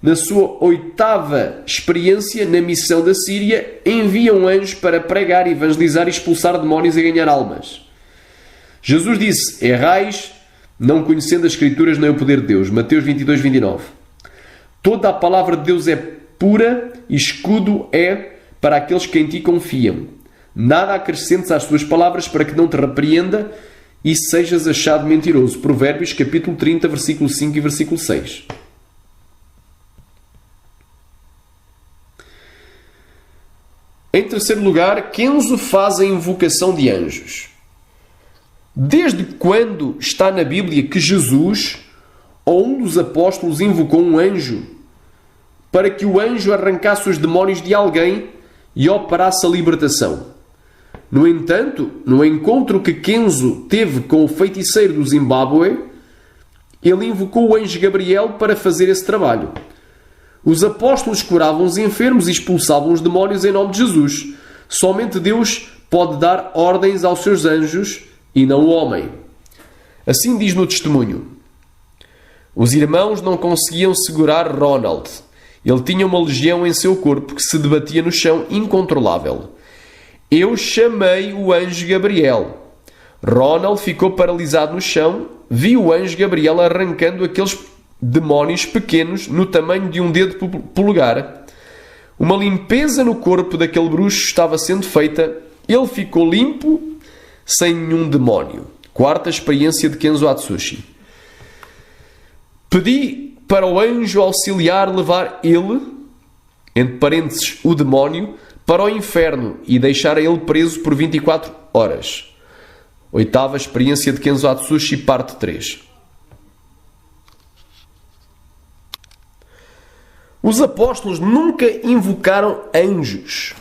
na sua oitava experiência na missão da Síria, enviam anjos para pregar, evangelizar e expulsar demónios e ganhar almas? Jesus disse, errais, não conhecendo as Escrituras nem o poder de Deus. Mateus 22, 29. Toda a palavra de Deus é pura e escudo é para aqueles que em ti confiam. Nada acrescentes às suas palavras para que não te repreenda e sejas achado mentiroso. Provérbios capítulo 30, versículo 5 e versículo 6. Em terceiro lugar, Kenzo faz a invocação de anjos. Desde quando está na Bíblia que Jesus ou um dos apóstolos invocou um anjo para que o anjo arrancasse os demónios de alguém e operasse a libertação? No entanto, no encontro que Kenzo teve com o feiticeiro do Zimbábue, ele invocou o anjo Gabriel para fazer esse trabalho. Os apóstolos curavam os enfermos e expulsavam os demónios em nome de Jesus. Somente Deus pode dar ordens aos seus anjos e não o homem. Assim diz no testemunho: os irmãos não conseguiam segurar Ronald. Ele tinha uma legião em seu corpo que se debatia no chão incontrolável. Eu chamei o anjo Gabriel. Ronald ficou paralisado no chão. Vi o anjo Gabriel arrancando aqueles demónios pequenos no tamanho de um dedo polegar. Uma limpeza no corpo daquele bruxo estava sendo feita. Ele ficou limpo, sem nenhum demónio. Quarta experiência de Kenzo Atsushi. Pedi para o anjo auxiliar levar ele, entre parênteses, o demónio, para o inferno e deixar ele preso por 24 horas. Oitava experiência de Kenzo Atsushi, parte 3. Os apóstolos nunca invocaram anjos,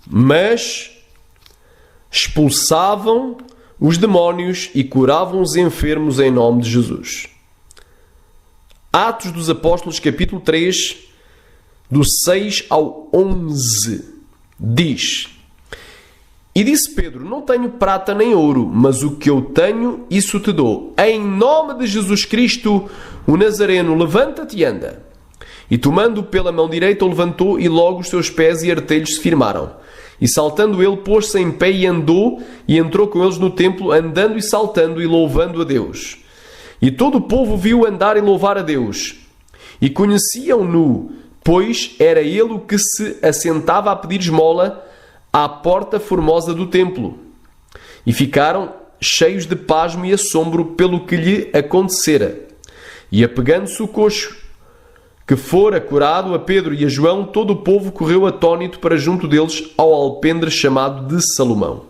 mas expulsavam os demónios e curavam os enfermos em nome de Jesus. Atos dos Apóstolos, capítulo 3, do 6 ao 11, diz: E disse Pedro: Não tenho prata nem ouro, mas o que eu tenho, isso te dou. Em nome de Jesus Cristo, o Nazareno, levanta-te e anda. E tomando-o pela mão direita, o levantou, e logo os seus pés e artelhos se firmaram. E saltando ele, pôs-se em pé e andou, e entrou com eles no templo, andando e saltando e louvando a Deus. E todo o povo viu andar e louvar a Deus. E conheciam-no, pois era ele o que se assentava a pedir esmola à porta formosa do templo. E ficaram cheios de pasmo e assombro pelo que lhe acontecera. E apegando-se o coxo que fora curado a Pedro e a João, todo o povo correu atônito para junto deles ao alpendre chamado de Salomão.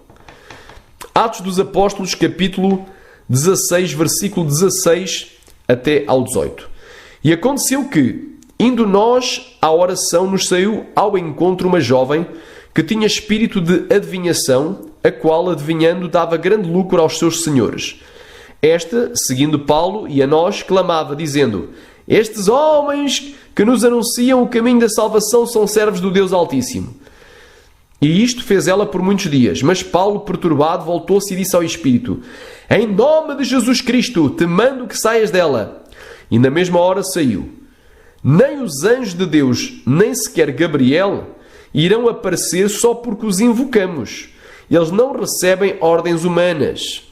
Atos dos Apóstolos, capítulo 16, versículo 16 até ao 18. E aconteceu que, indo nós à oração, nos saiu ao encontro uma jovem que tinha espírito de adivinhação, a qual, adivinhando, dava grande lucro aos seus senhores. Esta, seguindo Paulo e a nós, clamava, dizendo: Estes homens que nos anunciam o caminho da salvação são servos do Deus Altíssimo. E isto fez ela por muitos dias. Mas Paulo, perturbado, voltou-se e disse ao Espírito: Em nome de Jesus Cristo, te mando que saias dela. E na mesma hora saiu. Nem os anjos de Deus, nem sequer Gabriel, irão aparecer só porque os invocamos. Eles não recebem ordens humanas.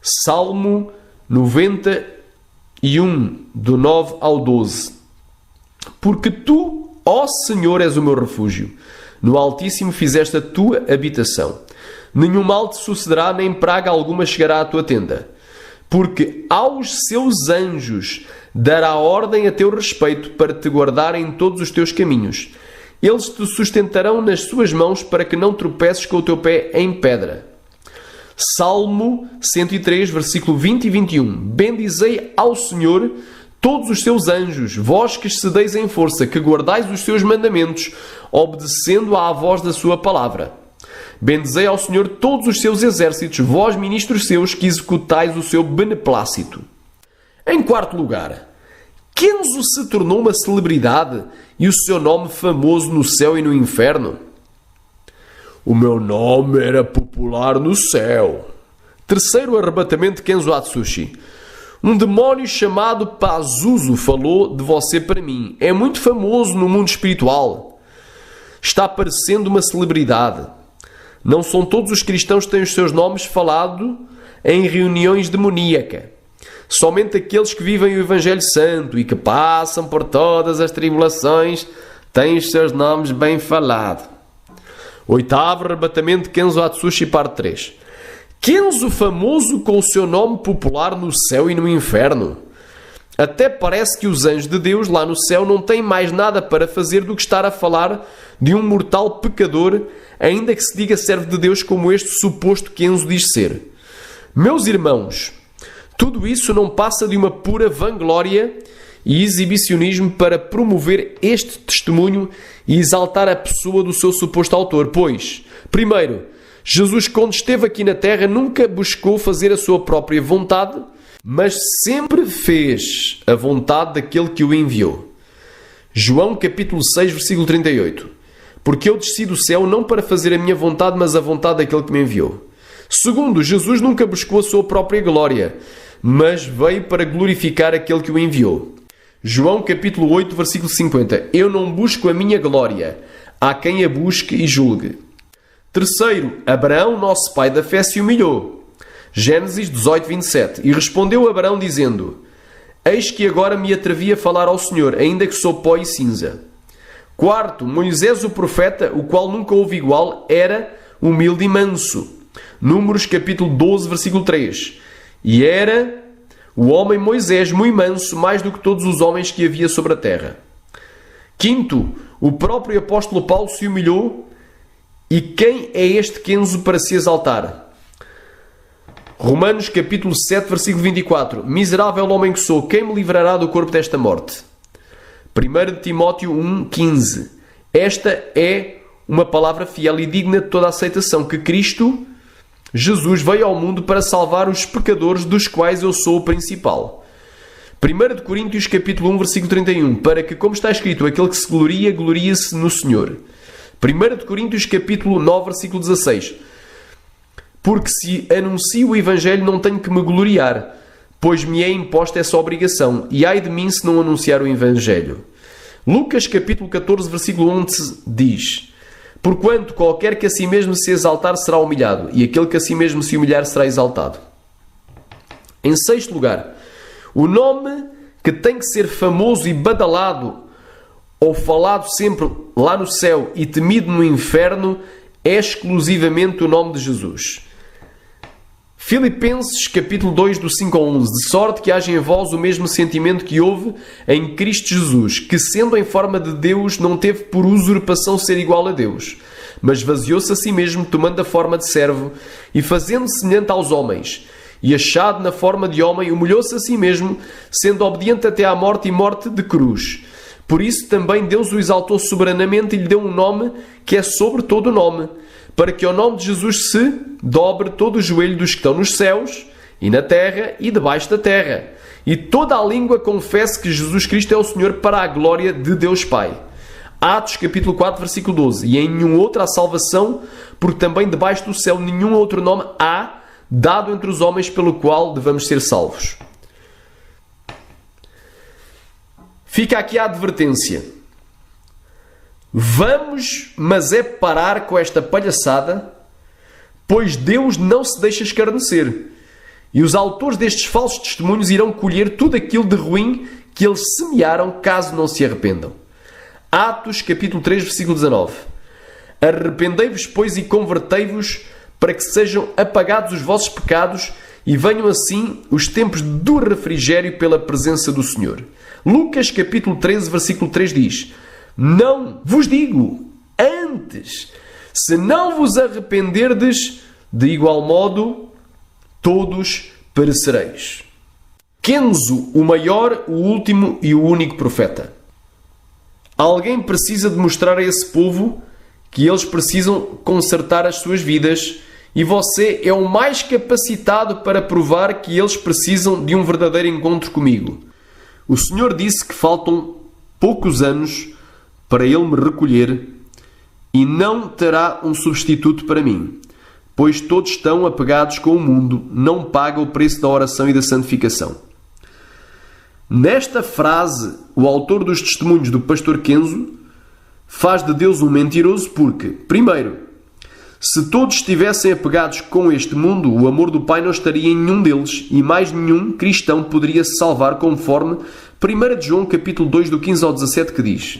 Salmo 91, do 9 ao 12. Porque tu, ó Senhor, és o meu refúgio. No Altíssimo fizeste a tua habitação. Nenhum mal te sucederá, nem praga alguma chegará à tua tenda. Porque aos seus anjos dará ordem a teu respeito para te guardarem em todos os teus caminhos. Eles te sustentarão nas suas mãos para que não tropeces com o teu pé em pedra. Salmo 103, versículo 20 e 21. Bendizei ao Senhor todos os seus anjos, vós que excedeis em força, que guardais os seus mandamentos, obedecendo à voz da sua palavra. Bendizei ao Senhor todos os seus exércitos, vós ministros seus, que executais o seu beneplácito. Em quarto lugar, Kenzo se tornou uma celebridade e o seu nome famoso no céu e no inferno. O meu nome era popular no céu. Terceiro arrebatamento de Kenzo Atsushi. Um demónio chamado Pazuzu falou de você para mim. É muito famoso no mundo espiritual. Está parecendo uma celebridade. Não são todos os cristãos que têm os seus nomes falados em reuniões demoníacas. Somente aqueles que vivem o Evangelho Santo e que passam por todas as tribulações têm os seus nomes bem falados. Oitavo arrebatamento de Kenzo Atsushi, parte 3. Kenzo famoso com o seu nome popular no céu e no inferno. Até parece que os anjos de Deus lá no céu não têm mais nada para fazer do que estar a falar de um mortal pecador, ainda que se diga servo de Deus como este suposto Kenzo diz ser. Meus irmãos, tudo isso não passa de uma pura vanglória e exibicionismo para promover este testemunho e exaltar a pessoa do seu suposto autor, pois, primeiro, Jesus, quando esteve aqui na terra, nunca buscou fazer a sua própria vontade, mas sempre fez a vontade daquele que o enviou. João capítulo 6, versículo 38. Porque eu desci do céu não para fazer a minha vontade, mas a vontade daquele que me enviou. Segundo, Jesus nunca buscou a sua própria glória, mas veio para glorificar aquele que o enviou. João capítulo 8, versículo 50. Eu não busco a minha glória, há quem a busque e julgue. Terceiro, Abraão, nosso pai da fé, se humilhou. Gênesis 18, 27. E respondeu Abraão dizendo: Eis que agora me atrevi a falar ao Senhor, ainda que sou pó e cinza. Quarto, Moisés o profeta, o qual nunca houve igual, era humilde e manso. Números capítulo 12, versículo 3. E era o homem Moisés muito manso, mais do que todos os homens que havia sobre a terra. Quinto, o próprio apóstolo Paulo se humilhou. E quem é este Kenzo para se exaltar? Romanos capítulo 7, versículo 24. Miserável homem que sou, quem me livrará do corpo desta morte? 1 Timóteo 1, 15. Esta é uma palavra fiel e digna de toda a aceitação, que Cristo, Jesus, veio ao mundo para salvar os pecadores, dos quais eu sou o principal. 1 Coríntios capítulo 1, versículo 31. Para que, como está escrito, aquele que se gloria, gloria-se no Senhor. 1 Coríntios capítulo 9, versículo 16. Porque se anuncio o Evangelho não tenho que me gloriar, pois me é imposta essa obrigação, e ai de mim se não anunciar o Evangelho. Lucas capítulo 14, versículo 11 diz: Porquanto qualquer que a si mesmo se exaltar será humilhado, e aquele que a si mesmo se humilhar será exaltado. Em sexto lugar, o nome que tem que ser famoso e badalado, ou falado sempre lá no céu e temido no inferno, é exclusivamente o nome de Jesus. Filipenses capítulo 2, do 5 ao 11. De sorte que haja em vós o mesmo sentimento que houve em Cristo Jesus, que sendo em forma de Deus não teve por usurpação ser igual a Deus, mas vaziou-se a si mesmo, tomando a forma de servo e fazendo-se semelhante aos homens. E achado na forma de homem, humilhou-se a si mesmo, sendo obediente até à morte e morte de cruz. Por isso também Deus o exaltou soberanamente e lhe deu um nome que é sobre todo o nome, para que ao nome de Jesus se dobre todo o joelho dos que estão nos céus e na terra e debaixo da terra, e toda a língua confesse que Jesus Cristo é o Senhor, para a glória de Deus Pai. Atos capítulo 4, versículo 12. E em nenhum outro há salvação, porque também debaixo do céu nenhum outro nome há dado entre os homens pelo qual devamos ser salvos. Fica aqui a advertência. Vamos, mas é parar com esta palhaçada, pois Deus não se deixa escarnecer. E os autores destes falsos testemunhos irão colher tudo aquilo de ruim que eles semearam, caso não se arrependam. Atos capítulo 3, versículo 19. Arrependei-vos, pois, e convertei-vos, para que sejam apagados os vossos pecados e venham assim os tempos do refrigério pela presença do Senhor. Lucas capítulo 13, versículo 3 diz: Não vos digo, antes, se não vos arrependerdes, de igual modo, todos perecereis. Kenzo, o maior, o último e o único profeta. Alguém precisa de mostrar a esse povo que eles precisam consertar as suas vidas, e você é o mais capacitado para provar que eles precisam de um verdadeiro encontro comigo. O Senhor disse que faltam poucos anos para Ele me recolher, e não terá um substituto para mim, pois todos estão apegados com o mundo, não pagam o preço da oração e da santificação. Nesta frase, o autor dos testemunhos do pastor Kenzo faz de Deus um mentiroso porque, primeiro, se todos estivessem apegados com este mundo, o amor do Pai não estaria em nenhum deles, e mais nenhum cristão poderia se salvar, conforme 1 João capítulo 2, do 15 ao 17, que diz: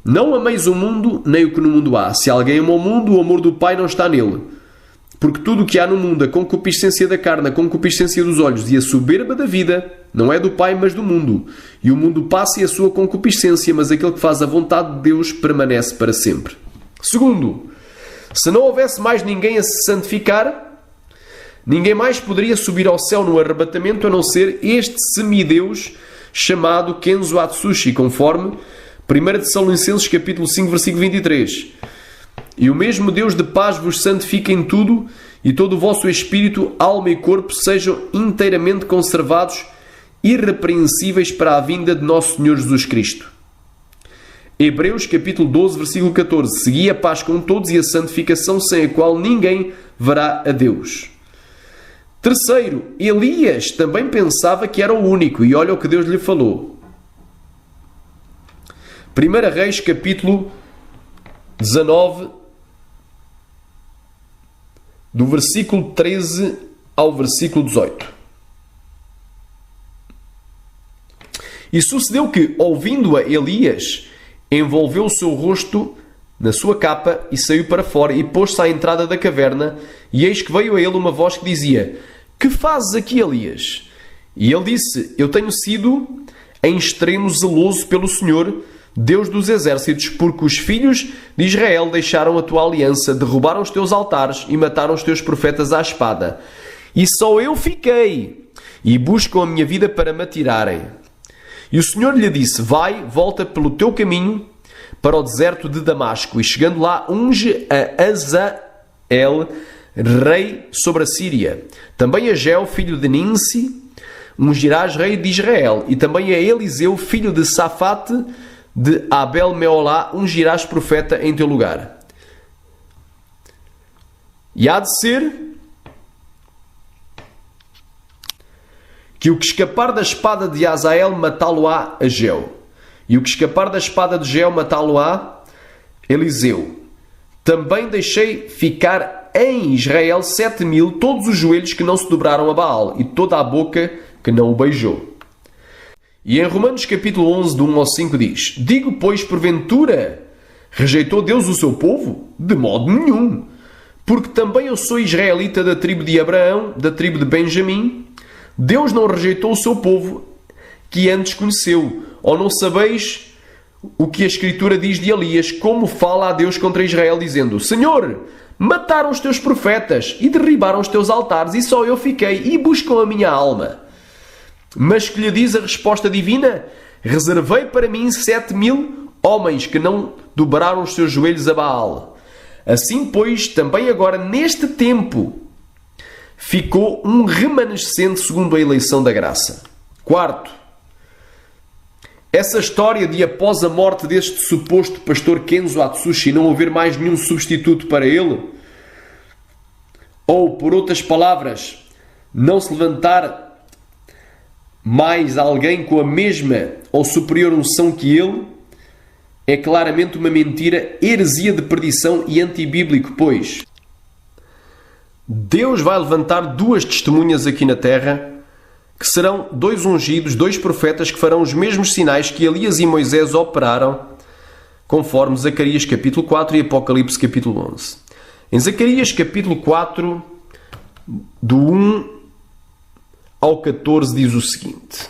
Não ameis o mundo, nem o que no mundo há. Se alguém ama o mundo, o amor do Pai não está nele. Porque tudo o que há no mundo, a concupiscência da carne, a concupiscência dos olhos e a soberba da vida, não é do Pai, mas do mundo. E o mundo passa e a sua concupiscência, mas aquele que faz a vontade de Deus permanece para sempre. Segundo, se não houvesse mais ninguém a se santificar, ninguém mais poderia subir ao céu no arrebatamento a não ser este semideus chamado Kenzo Atsushi, conforme 1 Tessalonicenses capítulo 5, versículo 23. E o mesmo Deus de paz vos santifique em tudo, e todo o vosso espírito, alma e corpo sejam inteiramente conservados, irrepreensíveis para a vinda de nosso Senhor Jesus Cristo. Hebreus capítulo 12, versículo 14. Segui a paz com todos e a santificação, sem a qual ninguém verá a Deus. Terceiro, Elias também pensava que era o único, e olha o que Deus lhe falou. 1 Reis capítulo 19, do versículo 13 ao versículo 18. E sucedeu que, ouvindo-a Elias, envolveu o seu rosto na sua capa e saiu para fora e pôs-se à entrada da caverna, e eis que veio a ele uma voz que dizia: Que fazes aqui, Elias? E ele disse: Eu tenho sido em extremo zeloso pelo Senhor, Deus dos exércitos, porque os filhos de Israel deixaram a tua aliança, derrubaram os teus altares e mataram os teus profetas à espada. E só eu fiquei, e buscam a minha vida para me atirarem. E o Senhor lhe disse: Vai, volta pelo teu caminho para o deserto de Damasco, e chegando lá, unge a Azael, rei sobre a Síria. Também a Jeu, filho de Ninsi, ungirás rei de Israel. E também a Eliseu, filho de Safate, de Abel-Meolá, ungirás profeta em teu lugar. E há de ser que o que escapar da espada de Azael matá-lo-á a Jeu, e o que escapar da espada de Jeu matá-lo-á Eliseu. Também deixei ficar em Israel 7.000, todos os joelhos que não se dobraram a Baal, e toda a boca que não o beijou. E em Romanos capítulo 11, do 1 ao 5 diz: Digo, pois, porventura, rejeitou Deus o seu povo? De modo nenhum. Porque também eu sou israelita da tribo de Abraão, da tribo de Benjamim. Deus não rejeitou o seu povo, que antes conheceu. Ou não sabeis o que a Escritura diz de Elias, como fala a Deus contra Israel, dizendo: Senhor, mataram os teus profetas e derribaram os teus altares, e só eu fiquei, e buscam a minha alma. Mas que lhe diz a resposta divina? Reservei para mim 7.000 homens que não dobraram os seus joelhos a Baal. Assim, pois, também agora, neste tempo, ficou um remanescente segundo a eleição da graça. Quarto, essa história de após a morte deste suposto pastor Kenzo Atsushi não haver mais nenhum substituto para ele, ou, por outras palavras, não se levantar mais alguém com a mesma ou superior unção que ele, é claramente uma mentira, heresia de perdição e antibíblico, pois Deus vai levantar duas testemunhas aqui na terra, que serão dois ungidos, dois profetas que farão os mesmos sinais que Elias e Moisés operaram, conforme Zacarias capítulo 4 e Apocalipse capítulo 11. Em Zacarias capítulo 4, do 1 ao 14, diz o seguinte: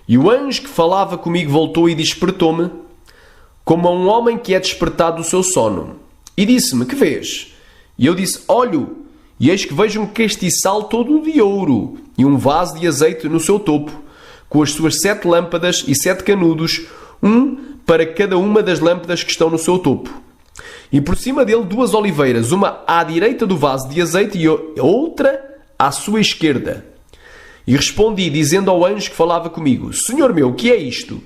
E o anjo que falava comigo voltou e despertou-me, como a um homem que é despertado do seu sono. E disse-me: Que vês? E eu disse: Olho, e eis que vejo um castiçal todo de ouro, e um vaso de azeite no seu topo, com as suas 7 lâmpadas e 7 canudos, um para cada uma das lâmpadas que estão no seu topo. E por cima dele 2 oliveiras, uma à direita do vaso de azeite e outra à sua esquerda. E respondi, dizendo ao anjo que falava comigo: Senhor meu, o que é isto?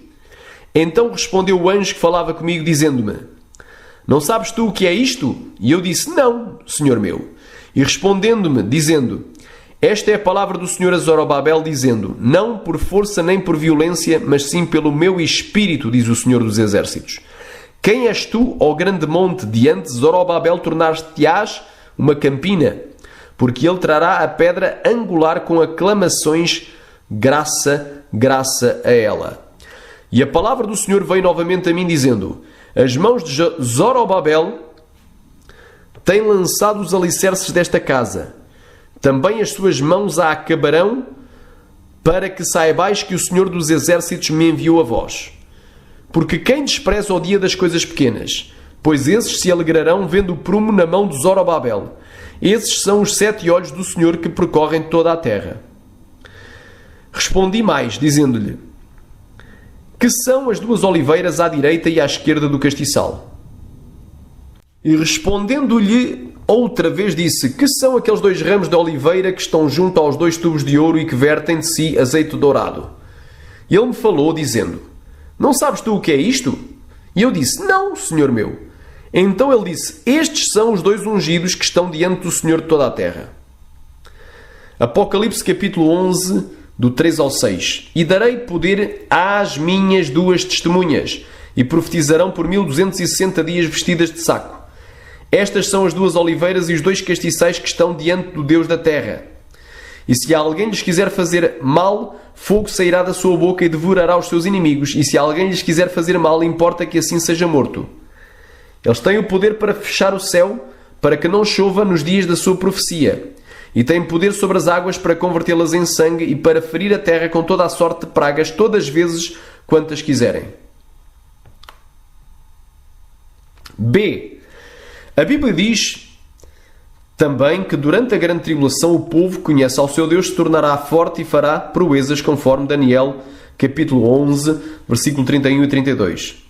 Então respondeu o anjo que falava comigo, dizendo-me: Não sabes tu o que é isto? E eu disse: Não, Senhor meu. E respondendo-me, dizendo: Esta é a palavra do Senhor a Zorobabel, dizendo: Não por força nem por violência, mas sim pelo meu espírito, diz o Senhor dos exércitos. Quem és tu, ó grande monte, diante de Zorobabel tornar-te-ás uma campina? Porque ele trará a pedra angular com aclamações, graça, graça a ela. E a palavra do Senhor veio novamente a mim, dizendo: As mãos de Zorobabel tem lançado os alicerces desta casa. Também as suas mãos a acabarão, para que saibais que o Senhor dos Exércitos me enviou a vós. Porque quem despreza o dia das coisas pequenas? Pois esses se alegrarão vendo o prumo na mão de Zorobabel. Esses são os 7 olhos do Senhor que percorrem toda a terra. Respondi mais, dizendo-lhe: que são as 2 oliveiras à direita e à esquerda do castiçal? E respondendo-lhe outra vez disse: que são aqueles 2 ramos de oliveira que estão junto aos 2 tubos de ouro e que vertem de si azeite dourado? E ele me falou, dizendo: não sabes tu o que é isto? E eu disse: não, Senhor meu. Então ele disse: estes são os 2 ungidos que estão diante do Senhor de toda a terra. Apocalipse capítulo 11, do 3 ao 6. E darei poder às minhas 2 testemunhas, e profetizarão por 1260 dias vestidas de saco. Estas são as 2 oliveiras e os 2 castiçais que estão diante do Deus da terra. E se alguém lhes quiser fazer mal, fogo sairá da sua boca e devorará os seus inimigos. E se alguém lhes quiser fazer mal, importa que assim seja morto. Eles têm o poder para fechar o céu, para que não chova nos dias da sua profecia. E têm poder sobre as águas para convertê-las em sangue e para ferir a terra com toda a sorte de pragas, todas as vezes quantas quiserem. B. A Bíblia diz também que durante a grande tribulação o povo que conhece ao seu Deus se tornará forte e fará proezas, conforme Daniel capítulo 11, versículo 31 e 32.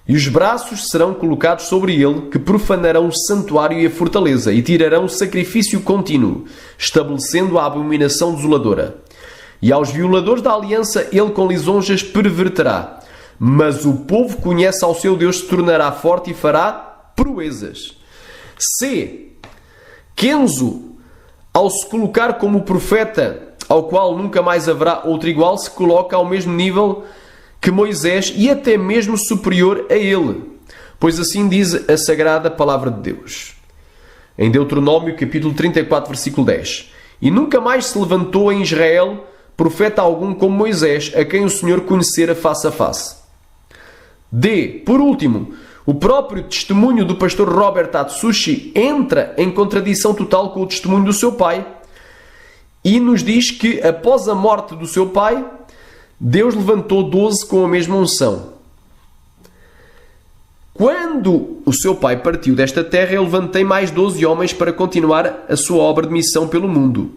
E os braços serão colocados sobre ele, que profanarão o santuário e a fortaleza, e tirarão o sacrifício contínuo, estabelecendo a abominação desoladora. E aos violadores da aliança ele com lisonjas perverterá. Mas o povo que conhece ao seu Deus se tornará forte e fará proezas. C. Kenzo, ao se colocar como profeta, ao qual nunca mais haverá outro igual, se coloca ao mesmo nível que Moisés e até mesmo superior a ele. Pois assim diz a sagrada palavra de Deus. Em Deuteronômio capítulo 34, versículo 10. E nunca mais se levantou em Israel profeta algum como Moisés, a quem o Senhor conhecera face a face. D. Por último, o próprio testemunho do pastor Robert Atsushi entra em contradição total com o testemunho do seu pai e nos diz que após a morte do seu pai, Deus levantou 12 com a mesma unção. Quando o seu pai partiu desta terra, eu levantei mais 12 homens para continuar a sua obra de missão pelo mundo.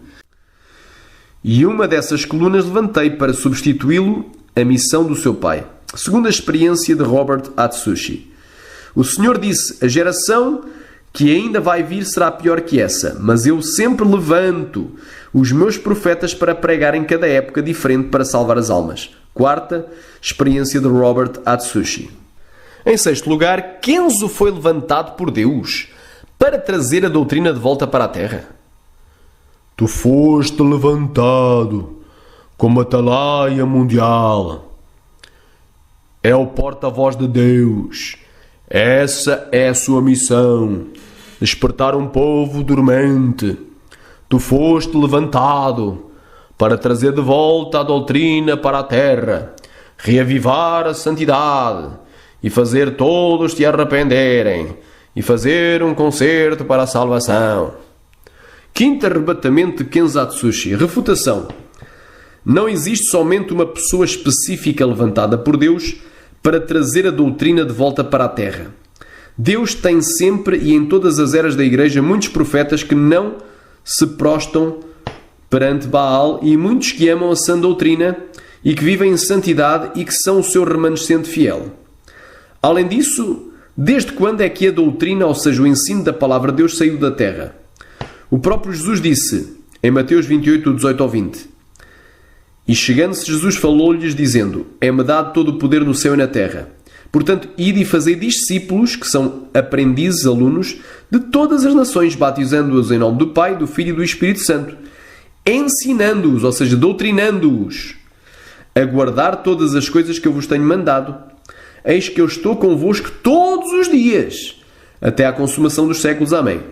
E uma dessas colunas levantei para substituí-lo a missão do seu pai, segundo a experiência de Robert Atsushi. O Senhor disse: a geração que ainda vai vir será pior que essa, mas eu sempre levanto os meus profetas para pregar em cada época diferente para salvar as almas. Quarta experiência de Robert Atsushi. Em sexto lugar, Kenzo foi levantado por Deus para trazer a doutrina de volta para a terra. Tu foste levantado como atalaia mundial. É o porta-voz de Deus. Essa é a sua missão. Despertar um povo dormente. Tu foste levantado para trazer de volta a doutrina para a terra, reavivar a santidade e fazer todos te arrependerem e fazer um concerto para a salvação. Quinto arrebatamento de Kenzo Atsushi. Refutação. Não existe somente uma pessoa específica levantada por Deus para trazer a doutrina de volta para a terra. Deus tem sempre e em todas as eras da Igreja muitos profetas que não se prostam perante Baal e muitos que amam a sã doutrina e que vivem em santidade e que são o seu remanescente fiel. Além disso, desde quando é que a doutrina, ou seja, o ensino da palavra de Deus, saiu da terra? O próprio Jesus disse, em Mateus 28, 18 ao 20, e chegando-se Jesus falou-lhes dizendo: é-me dado todo o poder no céu e na terra. Portanto, ide e fazei discípulos, que são aprendizes, alunos, de todas as nações, batizando-os em nome do Pai, do Filho e do Espírito Santo, ensinando-os, ou seja, doutrinando-os, a guardar todas as coisas que eu vos tenho mandado. Eis que eu estou convosco todos os dias, até à consumação dos séculos. Amém.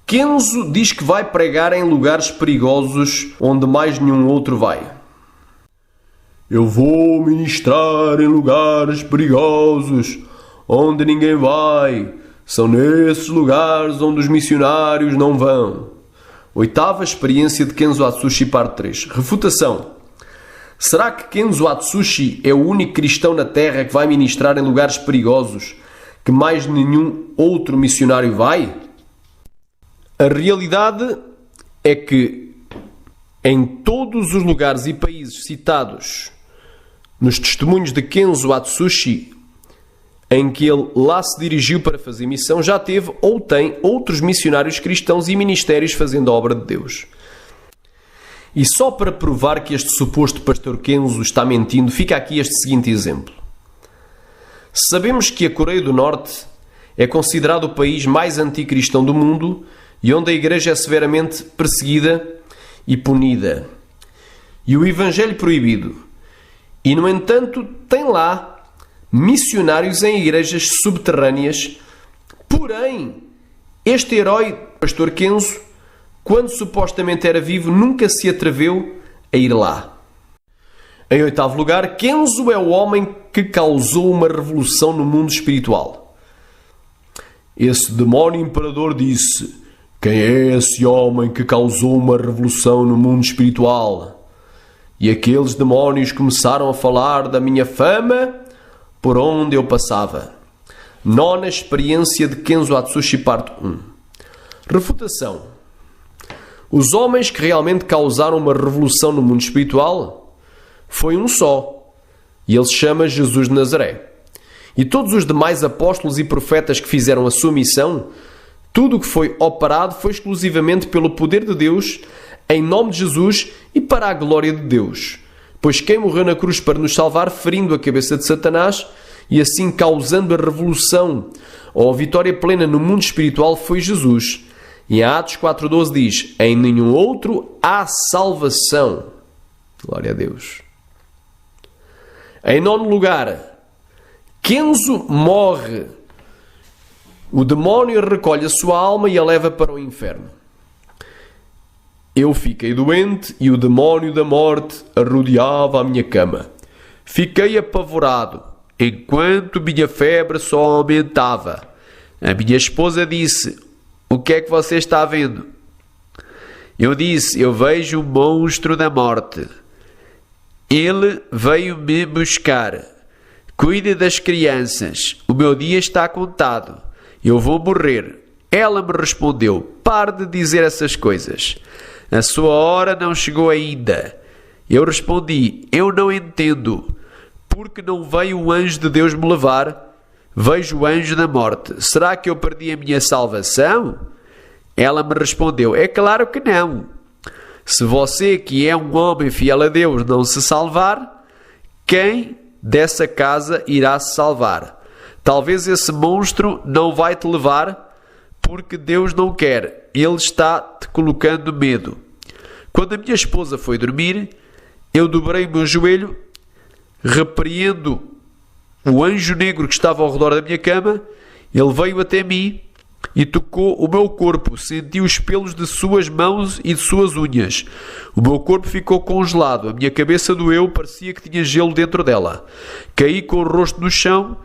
Kenzo diz que vai pregar em lugares perigosos onde mais nenhum outro vai. Eu vou ministrar em lugares perigosos onde ninguém vai, São nesses lugares onde os missionários não vão. Oitava experiência de Kenzo Atsushi, parte 3. Refutação. Será que Kenzo Atsushi é o único cristão na Terra que vai ministrar em lugares perigosos que mais nenhum outro missionário vai? A realidade é que em todos os lugares e países citados nos testemunhos de Kenzo Atsushi, em que ele lá se dirigiu para fazer missão, já teve ou tem outros missionários cristãos e ministérios fazendo a obra de Deus. E só para provar que este suposto pastor Kenzo está mentindo, fica aqui este seguinte exemplo. Sabemos que a Coreia do Norte é considerado o país mais anticristão do mundo e onde a igreja é severamente perseguida e punida. E o evangelho proibido. E, no entanto, tem lá missionários em igrejas subterrâneas. Porém, este herói, pastor Kenzo, quando supostamente era vivo, nunca se atreveu a ir lá. Em oitavo lugar, Kenzo é o homem que causou uma revolução no mundo espiritual. Esse demónio imperador disse: quem é esse homem que causou uma revolução no mundo espiritual? E aqueles demónios começaram a falar da minha fama por onde eu passava. Nona experiência de Kenzo Atsushi, parte 1. Refutação. Os homens que realmente causaram uma revolução no mundo espiritual foi um só, e ele se chama Jesus de Nazaré. E todos os demais apóstolos e profetas que fizeram a sua missão, tudo o que foi operado foi exclusivamente pelo poder de Deus, em nome de Jesus e para a glória de Deus. Pois quem morreu na cruz para nos salvar, ferindo a cabeça de Satanás e assim causando a revolução ou a vitória plena no mundo espiritual, foi Jesus. E em Atos 4,12 diz: em nenhum outro há salvação. Glória a Deus. Em nono lugar, Kenzo morre. O demónio recolhe a sua alma e a leva para o inferno. Eu fiquei doente e o demónio da morte rodeava a minha cama. Fiquei apavorado, enquanto minha febre só aumentava. A minha esposa disse: o que é que você está vendo? Eu disse: eu vejo um monstro da morte. Ele veio me buscar. Cuide das crianças. O meu dia está contado. Eu vou morrer. Ela me respondeu: pare de dizer essas coisas. A sua hora não chegou ainda. Eu respondi: eu não entendo. Porque não veio o anjo de Deus me levar? Vejo o anjo da morte. Será que eu perdi a minha salvação? Ela me respondeu: é claro que não. Se você, que é um homem fiel a Deus, não se salvar, quem dessa casa irá se salvar? Talvez esse monstro não vai te levar, porque Deus não quer. Ele está te colocando medo. Quando a minha esposa foi dormir, eu dobrei o meu joelho, repreendo o anjo negro que estava ao redor da minha cama. Ele veio até mim e tocou o meu corpo. Senti os pelos de suas mãos e de suas unhas. O meu corpo ficou congelado. A minha cabeça doeu, parecia que tinha gelo dentro dela. Caí com o rosto no chão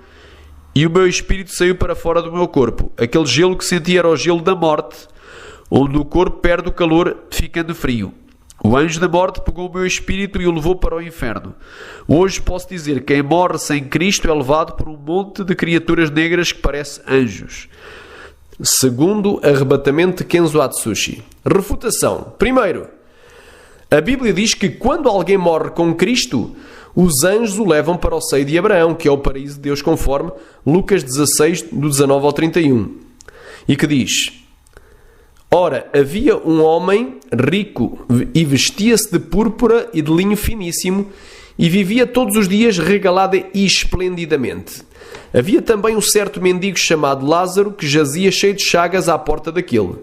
e o meu espírito saiu para fora do meu corpo. Aquele gelo que senti era o gelo da morte, onde o corpo perde o calor ficando frio. O anjo da morte pegou o meu espírito e o levou para o inferno. Hoje posso dizer que quem morre sem Cristo é levado por um monte de criaturas negras que parecem anjos. Segundo arrebatamento de Kenzo Atsushi. Refutação. Primeiro, a Bíblia diz que quando alguém morre com Cristo, os anjos o levam para o seio de Abraão, que é o paraíso de Deus, conforme Lucas 16, do 19 ao 31. E que diz: ora, havia um homem rico e vestia-se de púrpura e de linho finíssimo e vivia todos os dias regalado e esplendidamente. Havia também um certo mendigo chamado Lázaro que jazia cheio de chagas à porta daquele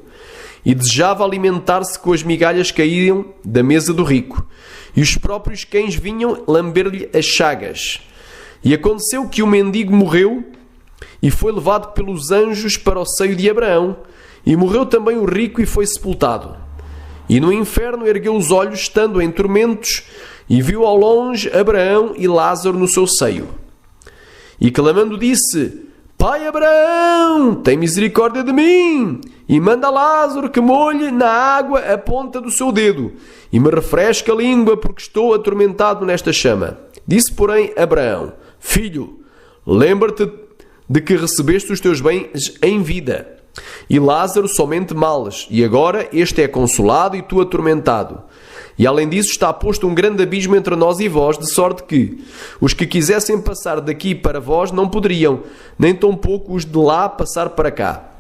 e desejava alimentar-se com as migalhas que caíam da mesa do rico. E os próprios cães vinham lamber-lhe as chagas. E aconteceu que o mendigo morreu e foi levado pelos anjos para o seio de Abraão. E morreu também o rico e foi sepultado. E no inferno ergueu os olhos, estando em tormentos, e viu ao longe Abraão e Lázaro no seu seio. E clamando disse: Pai Abraão, tem misericórdia de mim e manda Lázaro que molhe na água a ponta do seu dedo e me refresque a língua porque estou atormentado nesta chama. Disse, porém, Abraão: Filho, lembra-te de que recebeste os teus bens em vida e Lázaro somente males, e agora este é consolado e tu atormentado. E além disso está posto um grande abismo entre nós e vós, de sorte que os que quisessem passar daqui para vós não poderiam, nem tampouco os de lá passar para cá.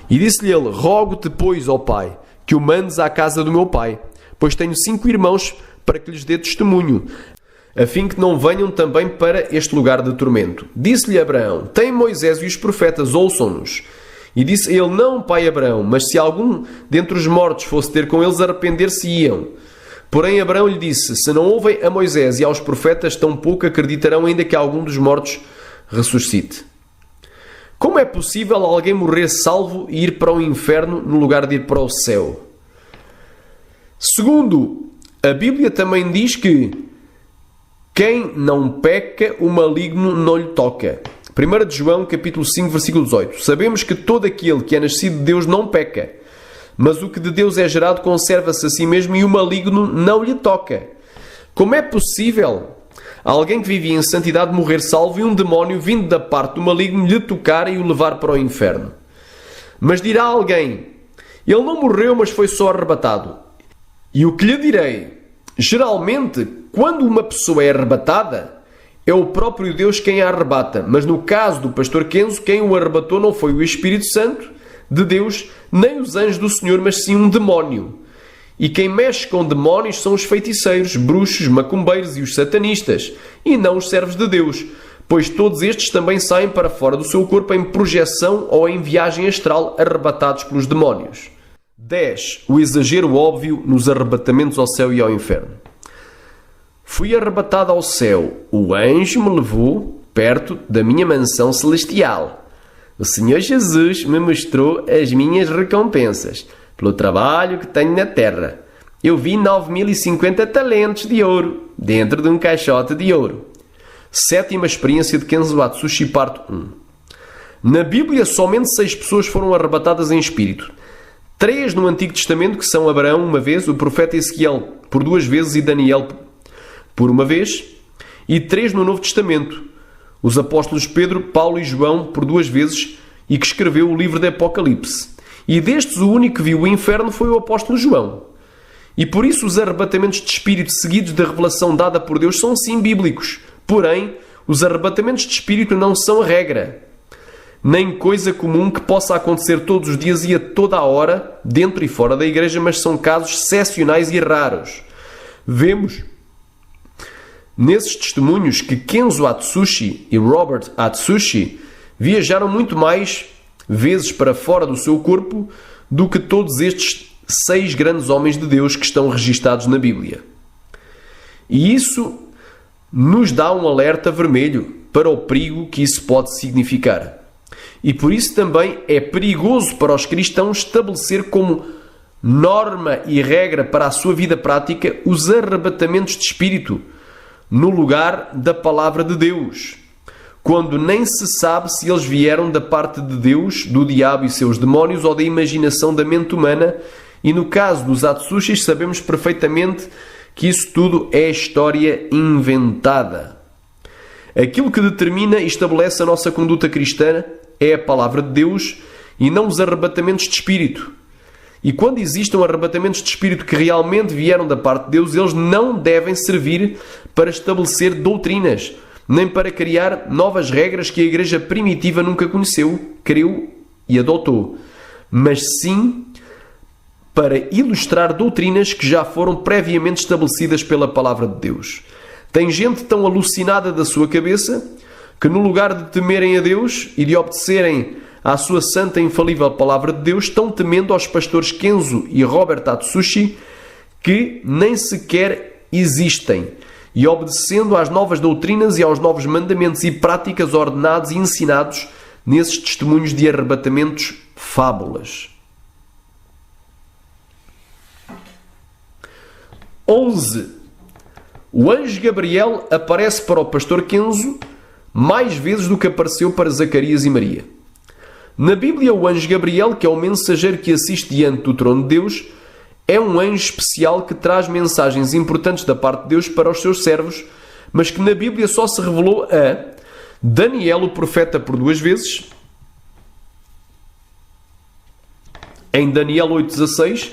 E disse-lhe ele: Rogo-te, pois, ó Pai, que o mandes à casa do meu pai, pois tenho 5 irmãos, para que lhes dê testemunho, a fim que não venham também para este lugar de tormento. Disse-lhe Abraão: Tem Moisés e os profetas, ouçam-nos. E disse ele: Não, pai Abraão, mas se algum dentre os mortos fosse ter com eles, arrepender-se-iam. Porém Abraão lhe disse: Se não ouvem a Moisés e aos profetas, tampouco acreditarão, ainda que algum dos mortos ressuscite. Como é possível alguém morrer salvo e ir para o inferno no lugar de ir para o céu? Segundo, a Bíblia também diz que quem não peca, o maligno não lhe toca. 1 de João, capítulo 5, versículo 18. Sabemos que todo aquele que é nascido de Deus não peca, mas o que de Deus é gerado conserva-se a si mesmo e o maligno não lhe toca. Como é possível alguém que vivia em santidade morrer salvo e um demónio vindo da parte do maligno lhe tocar e o levar para o inferno? Mas dirá alguém: ele não morreu, mas foi só arrebatado. E o que lhe direi? Geralmente, quando uma pessoa é arrebatada, é o próprio Deus quem a arrebata. Mas no caso do pastor Kenzo, quem o arrebatou não foi o Espírito Santo de Deus, nem os anjos do Senhor, mas sim um demónio. E quem mexe com demónios são os feiticeiros, bruxos, macumbeiros e os satanistas, e não os servos de Deus, pois todos estes também saem para fora do seu corpo em projeção ou em viagem astral, arrebatados pelos demónios. 10. O exagero óbvio nos arrebatamentos ao céu e ao inferno. Fui arrebatado ao céu, o anjo me levou perto da minha mansão celestial. O Senhor Jesus me mostrou as minhas recompensas pelo trabalho que tenho na terra. Eu vi 9.050 talentos de ouro dentro de um caixote de ouro. 7ª experiência de Kenzo Atsushi, parte 1. Na Bíblia, somente 6 pessoas foram arrebatadas em espírito. 3 no Antigo Testamento, que são Abraão uma vez, o profeta Ezequiel por 2 vezes e Daniel por uma vez, e 3 no Novo Testamento, os apóstolos Pedro, Paulo e João por 2 vezes, e que escreveu o livro de Apocalipse. E destes o único que viu o inferno foi o apóstolo João. E por isso os arrebatamentos de espírito seguidos da revelação dada por Deus são sim bíblicos. Porém, os arrebatamentos de espírito não são a regra, nem coisa comum que possa acontecer todos os dias e a toda a hora, dentro e fora da igreja, mas são casos excepcionais e raros. Vemos nesses testemunhos que Kenzo Atsushi e Robert Atsushi viajaram muito mais vezes para fora do seu corpo do que todos estes 6 grandes homens de Deus que estão registados na Bíblia. E isso nos dá um alerta vermelho para o perigo que isso pode significar. E por isso também é perigoso para os cristãos estabelecer como norma e regra para a sua vida prática os arrebatamentos de espírito no lugar da palavra de Deus, quando nem se sabe se eles vieram da parte de Deus, do diabo e seus demónios ou da imaginação da mente humana. E no caso dos Atsushis sabemos perfeitamente que isso tudo é história inventada. Aquilo que determina e estabelece a nossa conduta cristã é a palavra de Deus e não os arrebatamentos de espírito. E quando existam arrebatamentos de espírito que realmente vieram da parte de Deus, eles não devem servir para estabelecer doutrinas, nem para criar novas regras que a igreja primitiva nunca conheceu, creu e adotou, mas sim para ilustrar doutrinas que já foram previamente estabelecidas pela palavra de Deus. Tem gente tão alucinada da sua cabeça que no lugar de temerem a Deus e de obedecerem à sua santa e infalível palavra de Deus, estão temendo aos pastores Kenzo e Robert Atsushi, que nem sequer existem, e obedecendo às novas doutrinas e aos novos mandamentos e práticas ordenados e ensinados nesses testemunhos de arrebatamentos fábulas. 11. O anjo Gabriel aparece para o pastor Kenzo mais vezes do que apareceu para Zacarias e Maria. Na Bíblia, o anjo Gabriel, que é o mensageiro que assiste diante do trono de Deus, é um anjo especial que traz mensagens importantes da parte de Deus para os seus servos, mas que na Bíblia só se revelou a Daniel, o profeta, por 2 vezes, em Daniel 8,16,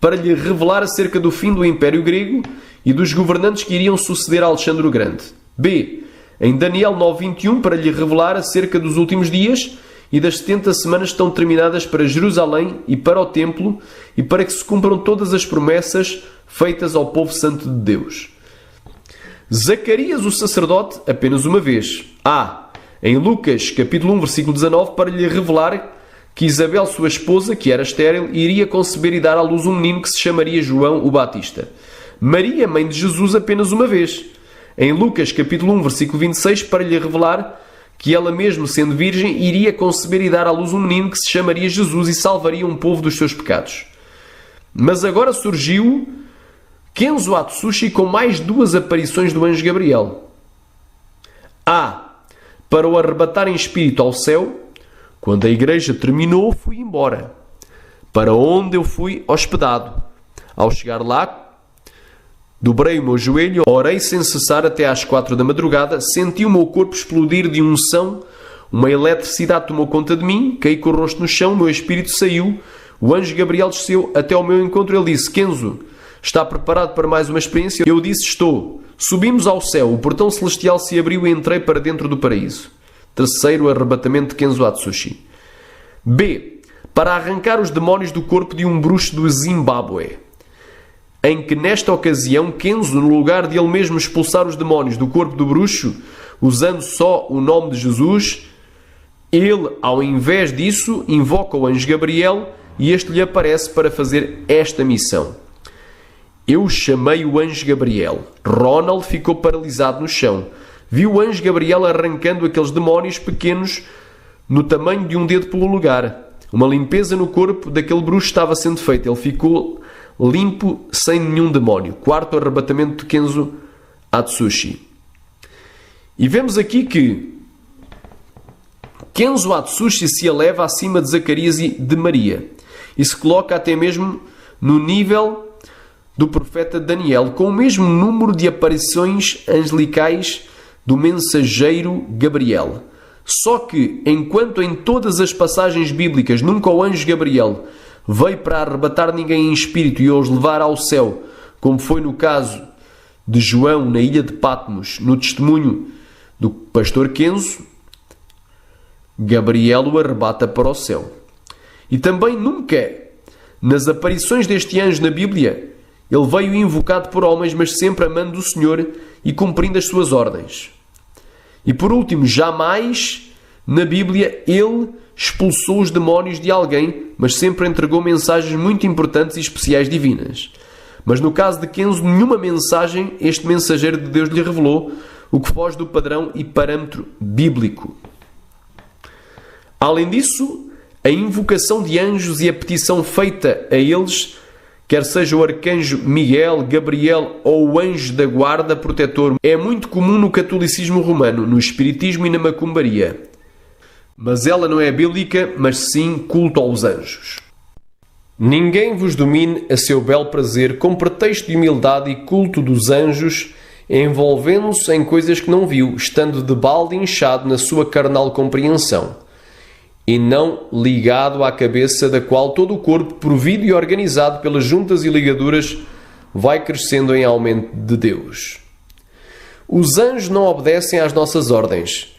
para lhe revelar acerca do fim do Império Grego e dos governantes que iriam suceder a Alexandre o Grande. B. Em Daniel 9,21, para lhe revelar acerca dos últimos dias e das 70 semanas que estão terminadas para Jerusalém e para o Templo e para que se cumpram todas as promessas feitas ao povo santo de Deus. Zacarias, o sacerdote, apenas uma vez. A. Em Lucas, capítulo 1, versículo 19, para lhe revelar que Isabel, sua esposa, que era estéril, iria conceber e dar à luz um menino que se chamaria João o Batista. Maria, mãe de Jesus, apenas uma vez. Em Lucas, capítulo 1, versículo 26, para lhe revelar que ela mesmo, sendo virgem, iria conceber e dar à luz um menino que se chamaria Jesus e salvaria um povo dos seus pecados. Mas agora surgiu Kenzo Atsushi com mais 2 aparições do anjo Gabriel. A. Para o arrebatar em espírito ao céu. Quando a igreja terminou, fui embora, para onde eu fui hospedado. Ao chegar lá, dobrei o meu joelho, orei sem cessar até às 4 da madrugada, senti o meu corpo explodir de unção, uma eletricidade tomou conta de mim, caí com o rosto no chão, o meu espírito saiu, o anjo Gabriel desceu até ao meu encontro. Ele disse: Kenzo, está preparado para mais uma experiência? Eu disse: estou. Subimos ao céu, o portão celestial se abriu e entrei para dentro do paraíso. Terceiro arrebatamento de Kenzo Atsushi. B. Para arrancar os demónios do corpo de um bruxo do Zimbábue, em que nesta ocasião Kenzo, no lugar de ele mesmo expulsar os demónios do corpo do bruxo, usando só o nome de Jesus, ele, ao invés disso, invoca o anjo Gabriel e este lhe aparece para fazer esta missão. Eu chamei o anjo Gabriel. Ronald ficou paralisado no chão. Viu o anjo Gabriel arrancando aqueles demónios pequenos no tamanho de um dedo pelo lugar. Uma limpeza no corpo daquele bruxo estava sendo feita. Ele ficou limpo, sem nenhum demónio. Quarto arrebatamento de Kenzo Atsushi. E vemos aqui que Kenzo Atsushi se eleva acima de Zacarias e de Maria. E se coloca até mesmo no nível do profeta Daniel, com o mesmo número de aparições angelicais do mensageiro Gabriel. Só que, enquanto em todas as passagens bíblicas nunca o anjo Gabriel veio para arrebatar ninguém em espírito e os levar ao céu, como foi no caso de João na ilha de Patmos, no testemunho do pastor Kenzo, Gabriel o arrebata para o céu. E também nunca, nas aparições deste anjo na Bíblia, ele veio invocado por homens, mas sempre amando o Senhor e cumprindo as suas ordens. E por último, jamais na Bíblia ele expulsou os demónios de alguém, mas sempre entregou mensagens muito importantes e especiais divinas. Mas no caso de Kenzo, nenhuma mensagem este mensageiro de Deus lhe revelou, o que foge do padrão e parâmetro bíblico. Além disso, a invocação de anjos e a petição feita a eles, quer seja o arcanjo Miguel, Gabriel ou o anjo da guarda protetor, é muito comum no catolicismo romano, no espiritismo e na macumbaria. Mas ela não é bíblica, mas sim culto aos anjos. Ninguém vos domine a seu belo prazer com pretexto de humildade e culto dos anjos, envolvendo-se em coisas que não viu, estando de balde inchado na sua carnal compreensão, e não ligado à cabeça da qual todo o corpo, provido e organizado pelas juntas e ligaduras, vai crescendo em aumento de Deus. Os anjos não obedecem às nossas ordens,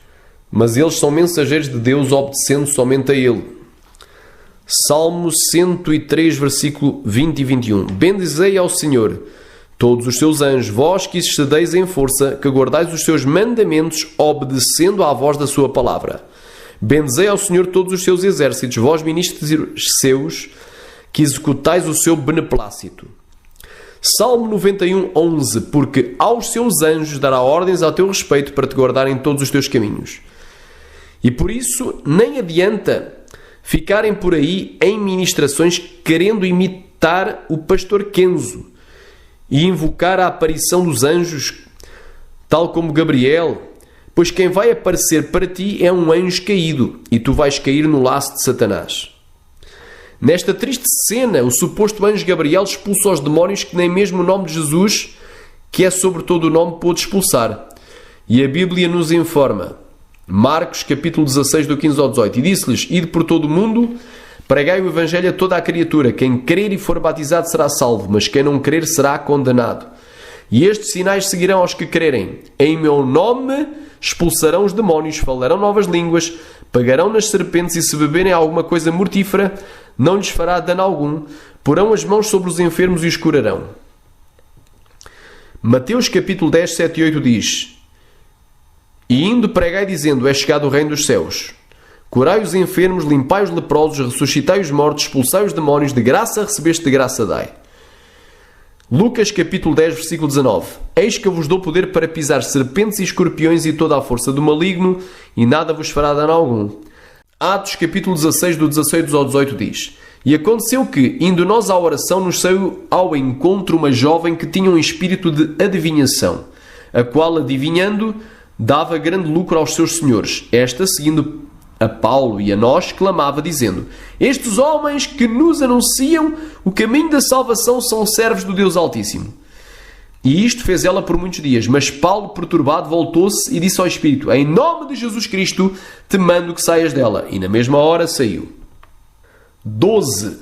mas eles são mensageiros de Deus, obedecendo somente a Ele. Salmo 103, versículo 20 e 21. Bendizei ao Senhor todos os seus anjos, vós que excedeis em força, que guardais os seus mandamentos, obedecendo à voz da sua palavra. Bendizei ao Senhor todos os seus exércitos, vós ministros seus, que executais o seu beneplácito. Salmo 91, 11. Porque aos seus anjos dará ordens a teu respeito para te guardarem todos os teus caminhos. E por isso nem adianta ficarem por aí em ministrações querendo imitar o pastor Kenzo e invocar a aparição dos anjos, tal como Gabriel, pois quem vai aparecer para ti é um anjo caído, e tu vais cair no laço de Satanás. Nesta triste cena, o suposto anjo Gabriel expulsa os demónios que nem mesmo o nome de Jesus, que é sobre todo o nome, pôde expulsar. E a Bíblia nos informa, Marcos capítulo 16, do 15 ao 18, e disse-lhes: Ide por todo o mundo, pregai o Evangelho a toda a criatura. Quem crer e for batizado será salvo, mas quem não crer será condenado. E estes sinais seguirão aos que crerem. Em meu nome expulsarão os demónios, falarão novas línguas, pegarão nas serpentes, e se beberem alguma coisa mortífera, não lhes fará dano algum. Porão as mãos sobre os enfermos e os curarão. Mateus capítulo 10, 7 e 8 diz: E indo pregai dizendo: É chegado o reino dos céus. Curai os enfermos, limpai os leprosos, ressuscitai os mortos, expulsai os demónios, de graça recebeste, de graça dai. Lucas capítulo 10, versículo 19. Eis que eu vos dou poder para pisar serpentes e escorpiões e toda a força do maligno, e nada vos fará dano algum. Atos capítulo 16, do 16 ao 18 diz: E aconteceu que, indo nós à oração, nos saiu ao encontro uma jovem que tinha um espírito de adivinhação, a qual, adivinhando, dava grande lucro aos seus senhores. Esta, seguindo a Paulo e a nós, clamava, dizendo: Estes homens que nos anunciam o caminho da salvação são servos do Deus Altíssimo. E isto fez ela por muitos dias. Mas Paulo, perturbado, voltou-se e disse ao Espírito: Em nome de Jesus Cristo te mando que saias dela. E na mesma hora saiu. 12.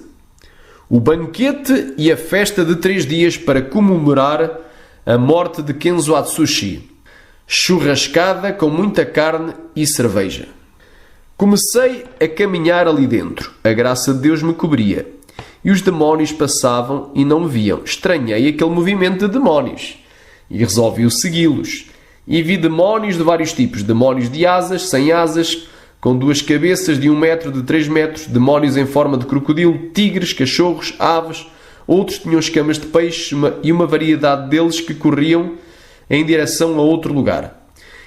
O banquete e a festa de 3 dias para comemorar a morte de Kenzo Atsushi. Churrascada com muita carne e cerveja. Comecei a caminhar ali dentro. A graça de Deus me cobria. E os demónios passavam e não me viam. Estranhei aquele movimento de demónios. E resolvi segui-los. E vi demónios de vários tipos. Demónios de asas, sem asas, com 2 cabeças, de 1 metro, de 3 metros. Demónios em forma de crocodilo, tigres, cachorros, aves. Outros tinham escamas de peixe e uma variedade deles que corriam em direção a outro lugar.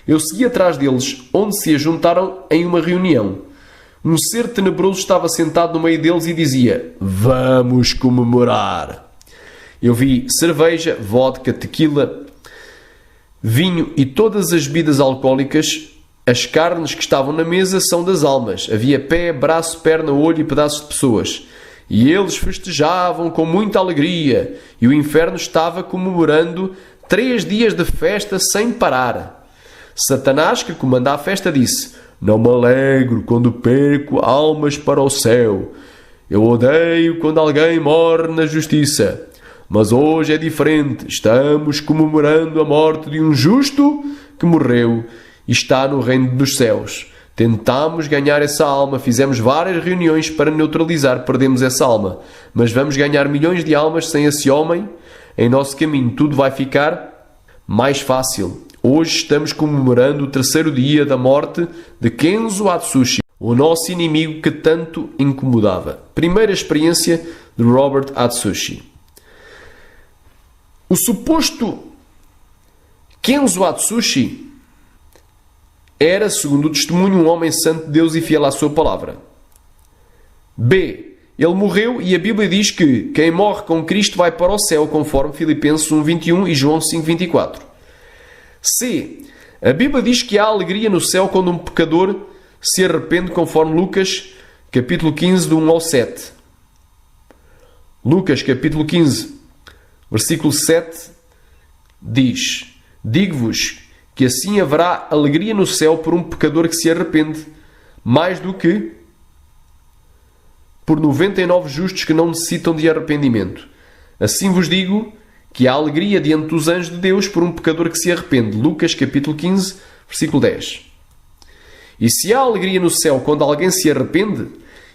Eu segui atrás deles, onde se ajuntaram em uma reunião. Um ser tenebroso estava sentado no meio deles e dizia: Vamos comemorar. Eu vi cerveja, vodka, tequila, vinho e todas as bebidas alcoólicas. As carnes que estavam na mesa são das almas. Havia pé, braço, perna, olho e pedaços de pessoas. E eles festejavam com muita alegria. E o inferno estava comemorando 3 dias de festa sem parar. Satanás, que comanda a festa, disse: Não me alegro quando perco almas para o céu. Eu odeio quando alguém morre na justiça. Mas hoje é diferente. Estamos comemorando a morte de um justo que morreu e está no reino dos céus. Tentámos ganhar essa alma, fizemos várias reuniões para neutralizar, perdemos essa alma. Mas vamos ganhar milhões de almas sem esse homem em nosso caminho. Tudo vai ficar mais fácil. Hoje estamos comemorando o 3º dia da morte de Kenzo Atsushi, o nosso inimigo que tanto incomodava. Primeira experiência de Robert Atsushi. O suposto Kenzo Atsushi era, segundo o testemunho, um homem santo de Deus e fiel à sua palavra. B. Ele morreu e a Bíblia diz que quem morre com Cristo vai para o céu, conforme Filipenses 1:21 e João 5:24. C. A Bíblia diz que há alegria no céu quando um pecador se arrepende, conforme Lucas, capítulo 15, do 1 ao 7. Lucas, capítulo 15, versículo 7, diz: Digo-vos que assim haverá alegria no céu por um pecador que se arrepende, mais do que por 99 justos que não necessitam de arrependimento. Assim vos digo que há alegria diante dos anjos de Deus por um pecador que se arrepende. Lucas capítulo 15, versículo 10. E se há alegria no céu quando alguém se arrepende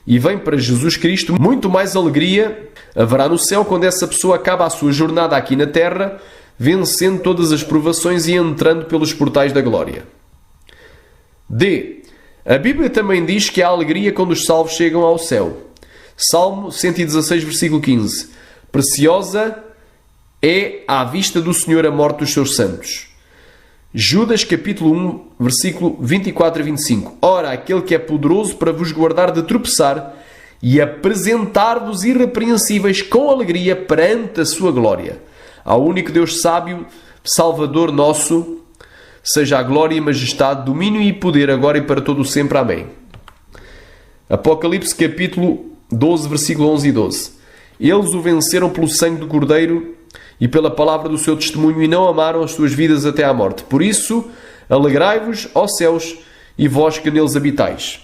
e vem para Jesus Cristo, muito mais alegria haverá no céu quando essa pessoa acaba a sua jornada aqui na terra, vencendo todas as provações e entrando pelos portais da glória. D. A Bíblia também diz que há alegria quando os salvos chegam ao céu. Salmo 116, versículo 15. Preciosa é à vista do Senhor a morte dos seus santos. Judas capítulo 1, versículo 24 a 25. Ora, aquele que é poderoso para vos guardar de tropeçar e apresentar-vos irrepreensíveis com alegria perante a sua glória. Ao único Deus sábio, Salvador nosso, seja a glória e majestade, domínio e poder, agora e para todo o sempre. Amém. Apocalipse capítulo 12, versículo 11 e 12. Eles o venceram pelo sangue do Cordeiro e pela palavra do seu testemunho e não amaram as suas vidas até à morte. Por isso, alegrai-vos, ó céus, e vós que neles habitais.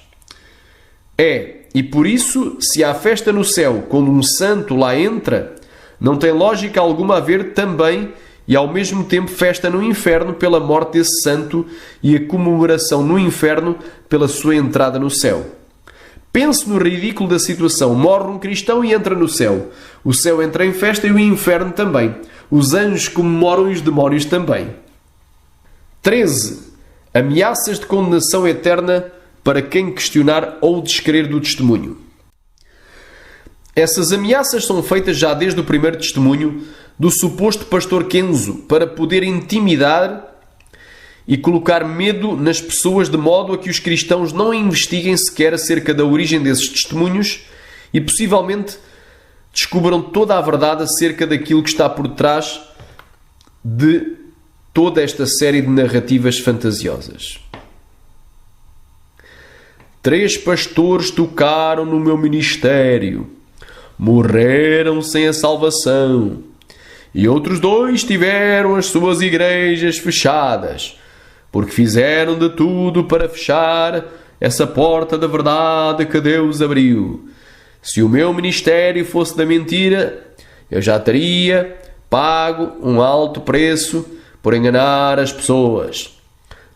E por isso, se há festa no céu quando um santo lá entra, não tem lógica alguma haver também e ao mesmo tempo festa no inferno pela morte desse santo e a comemoração no inferno pela sua entrada no céu. Pense no ridículo da situação. Morre um cristão e entra no céu. O céu entra em festa e o inferno também. Os anjos comemoram e os demónios também. 13. Ameaças de condenação eterna para quem questionar ou descrer do testemunho. Essas ameaças são feitas já desde o primeiro testemunho do suposto pastor Kenzo para poder intimidar e colocar medo nas pessoas de modo a que os cristãos não investiguem sequer acerca da origem desses testemunhos e possivelmente descubram toda a verdade acerca daquilo que está por trás de toda esta série de narrativas fantasiosas. 3 pastores tocaram no meu ministério, morreram sem a salvação, e outros 2 tiveram as suas igrejas fechadas, porque fizeram de tudo para fechar essa porta da verdade que Deus abriu. Se o meu ministério fosse da mentira, eu já teria pago um alto preço por enganar as pessoas.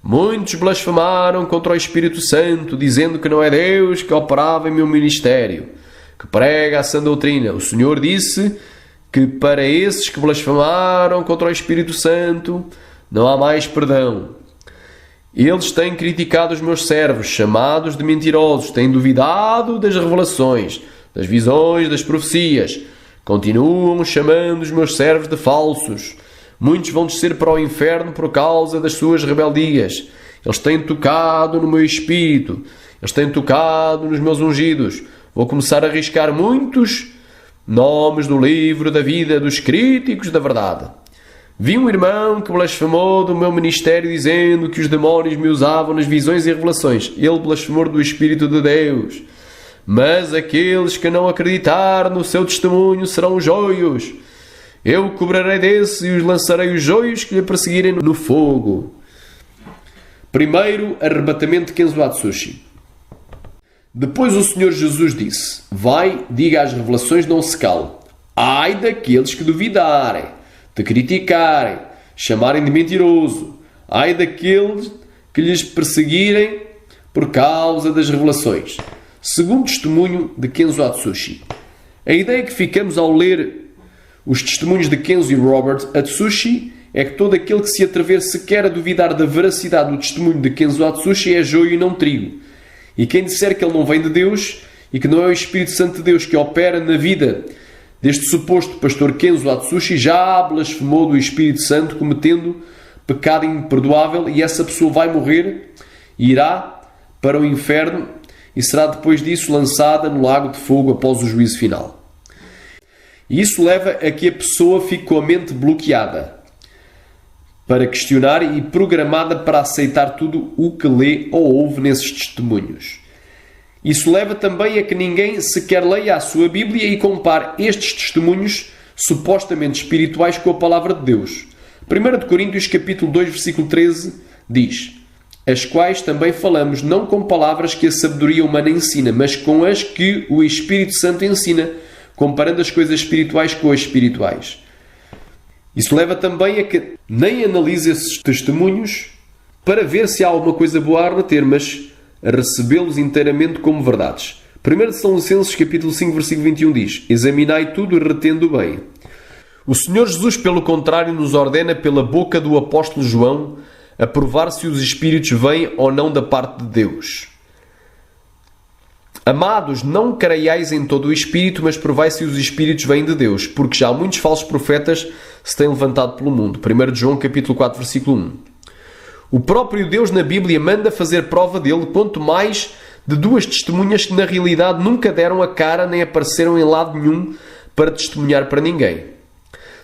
Muitos blasfemaram contra o Espírito Santo, dizendo que não é Deus que operava em meu ministério, que prega a sã doutrina. O Senhor disse que para esses que blasfemaram contra o Espírito Santo não há mais perdão. Eles têm criticado os meus servos, chamados de mentirosos, têm duvidado das revelações, das visões, das profecias. Continuam chamando os meus servos de falsos. Muitos vão descer para o inferno por causa das suas rebeldias. Eles têm tocado no meu espírito. Eles têm tocado nos meus ungidos. Vou começar a arriscar muitos nomes do livro da vida dos críticos da verdade. Vi um irmão que blasfemou do meu ministério dizendo que os demónios me usavam nas visões e revelações. Ele blasfemou do Espírito de Deus. Mas aqueles que não acreditar no seu testemunho serão joios. Eu cobrarei desses e os lançarei os joios que lhe perseguirem no fogo. Primeiro arrebatamento de Kenzo Atsushi. Depois o Senhor Jesus disse: vai, diga às revelações, não se cale. Ai daqueles que duvidarem, te criticarem, chamarem de mentiroso. Ai daqueles que lhes perseguirem por causa das revelações. Segundo testemunho de Kenzo Atsushi. A ideia que ficamos ao ler os testemunhos de Kenzo e Robert Atsushi é que todo aquele que se atrever sequer a duvidar da veracidade do testemunho de Kenzo Atsushi é joio e não trigo. E quem disser que ele não vem de Deus e que não é o Espírito Santo de Deus que opera na vida deste suposto pastor Kenzo Atsushi já blasfemou do Espírito Santo, cometendo pecado imperdoável, e essa pessoa vai morrer e irá para o inferno e será depois disso lançada no lago de fogo após o juízo final. E isso leva a que a pessoa fique com a mente bloqueada para questionar e programada para aceitar tudo o que lê ou ouve nesses testemunhos. Isso leva também a que ninguém sequer leia a sua Bíblia e compare estes testemunhos supostamente espirituais com a palavra de Deus. 1 Coríntios capítulo 2, versículo 13 diz: as quais também falamos não com palavras que a sabedoria humana ensina, mas com as que o Espírito Santo ensina, comparando as coisas espirituais com as espirituais. Isso leva também a que nem analise esses testemunhos para ver se há alguma coisa boa a reter, mas a recebê-los inteiramente como verdades. 1 Tessalonicenses capítulo 5, versículo 21 diz: examinai tudo e retendo bem. O Senhor Jesus, pelo contrário, nos ordena pela boca do apóstolo João a provar se os espíritos vêm ou não da parte de Deus. Amados, não creiais em todo o espírito, mas provai se os espíritos vêm de Deus, porque já muitos falsos profetas se têm levantado pelo mundo. 1 João capítulo 4, versículo 1. O próprio Deus na Bíblia manda fazer prova dele, quanto mais de 2 testemunhas que na realidade nunca deram a cara nem apareceram em lado nenhum para testemunhar para ninguém.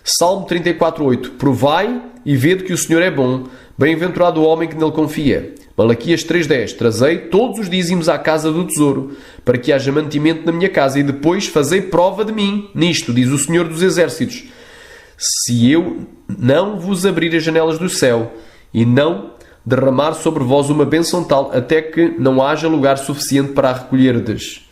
Salmo 34, 8. Provai e vede que o Senhor é bom, Bem-aventurado o homem que nele confia. Malaquias 3.10. Trazei todos os dízimos à casa do tesouro, para que haja mantimento na minha casa, e depois fazei prova de mim. Nisto, diz o Senhor dos Exércitos, se eu não vos abrir as janelas do céu, e não derramar sobre vós uma bênção tal, até que não haja lugar suficiente para a recolherdes.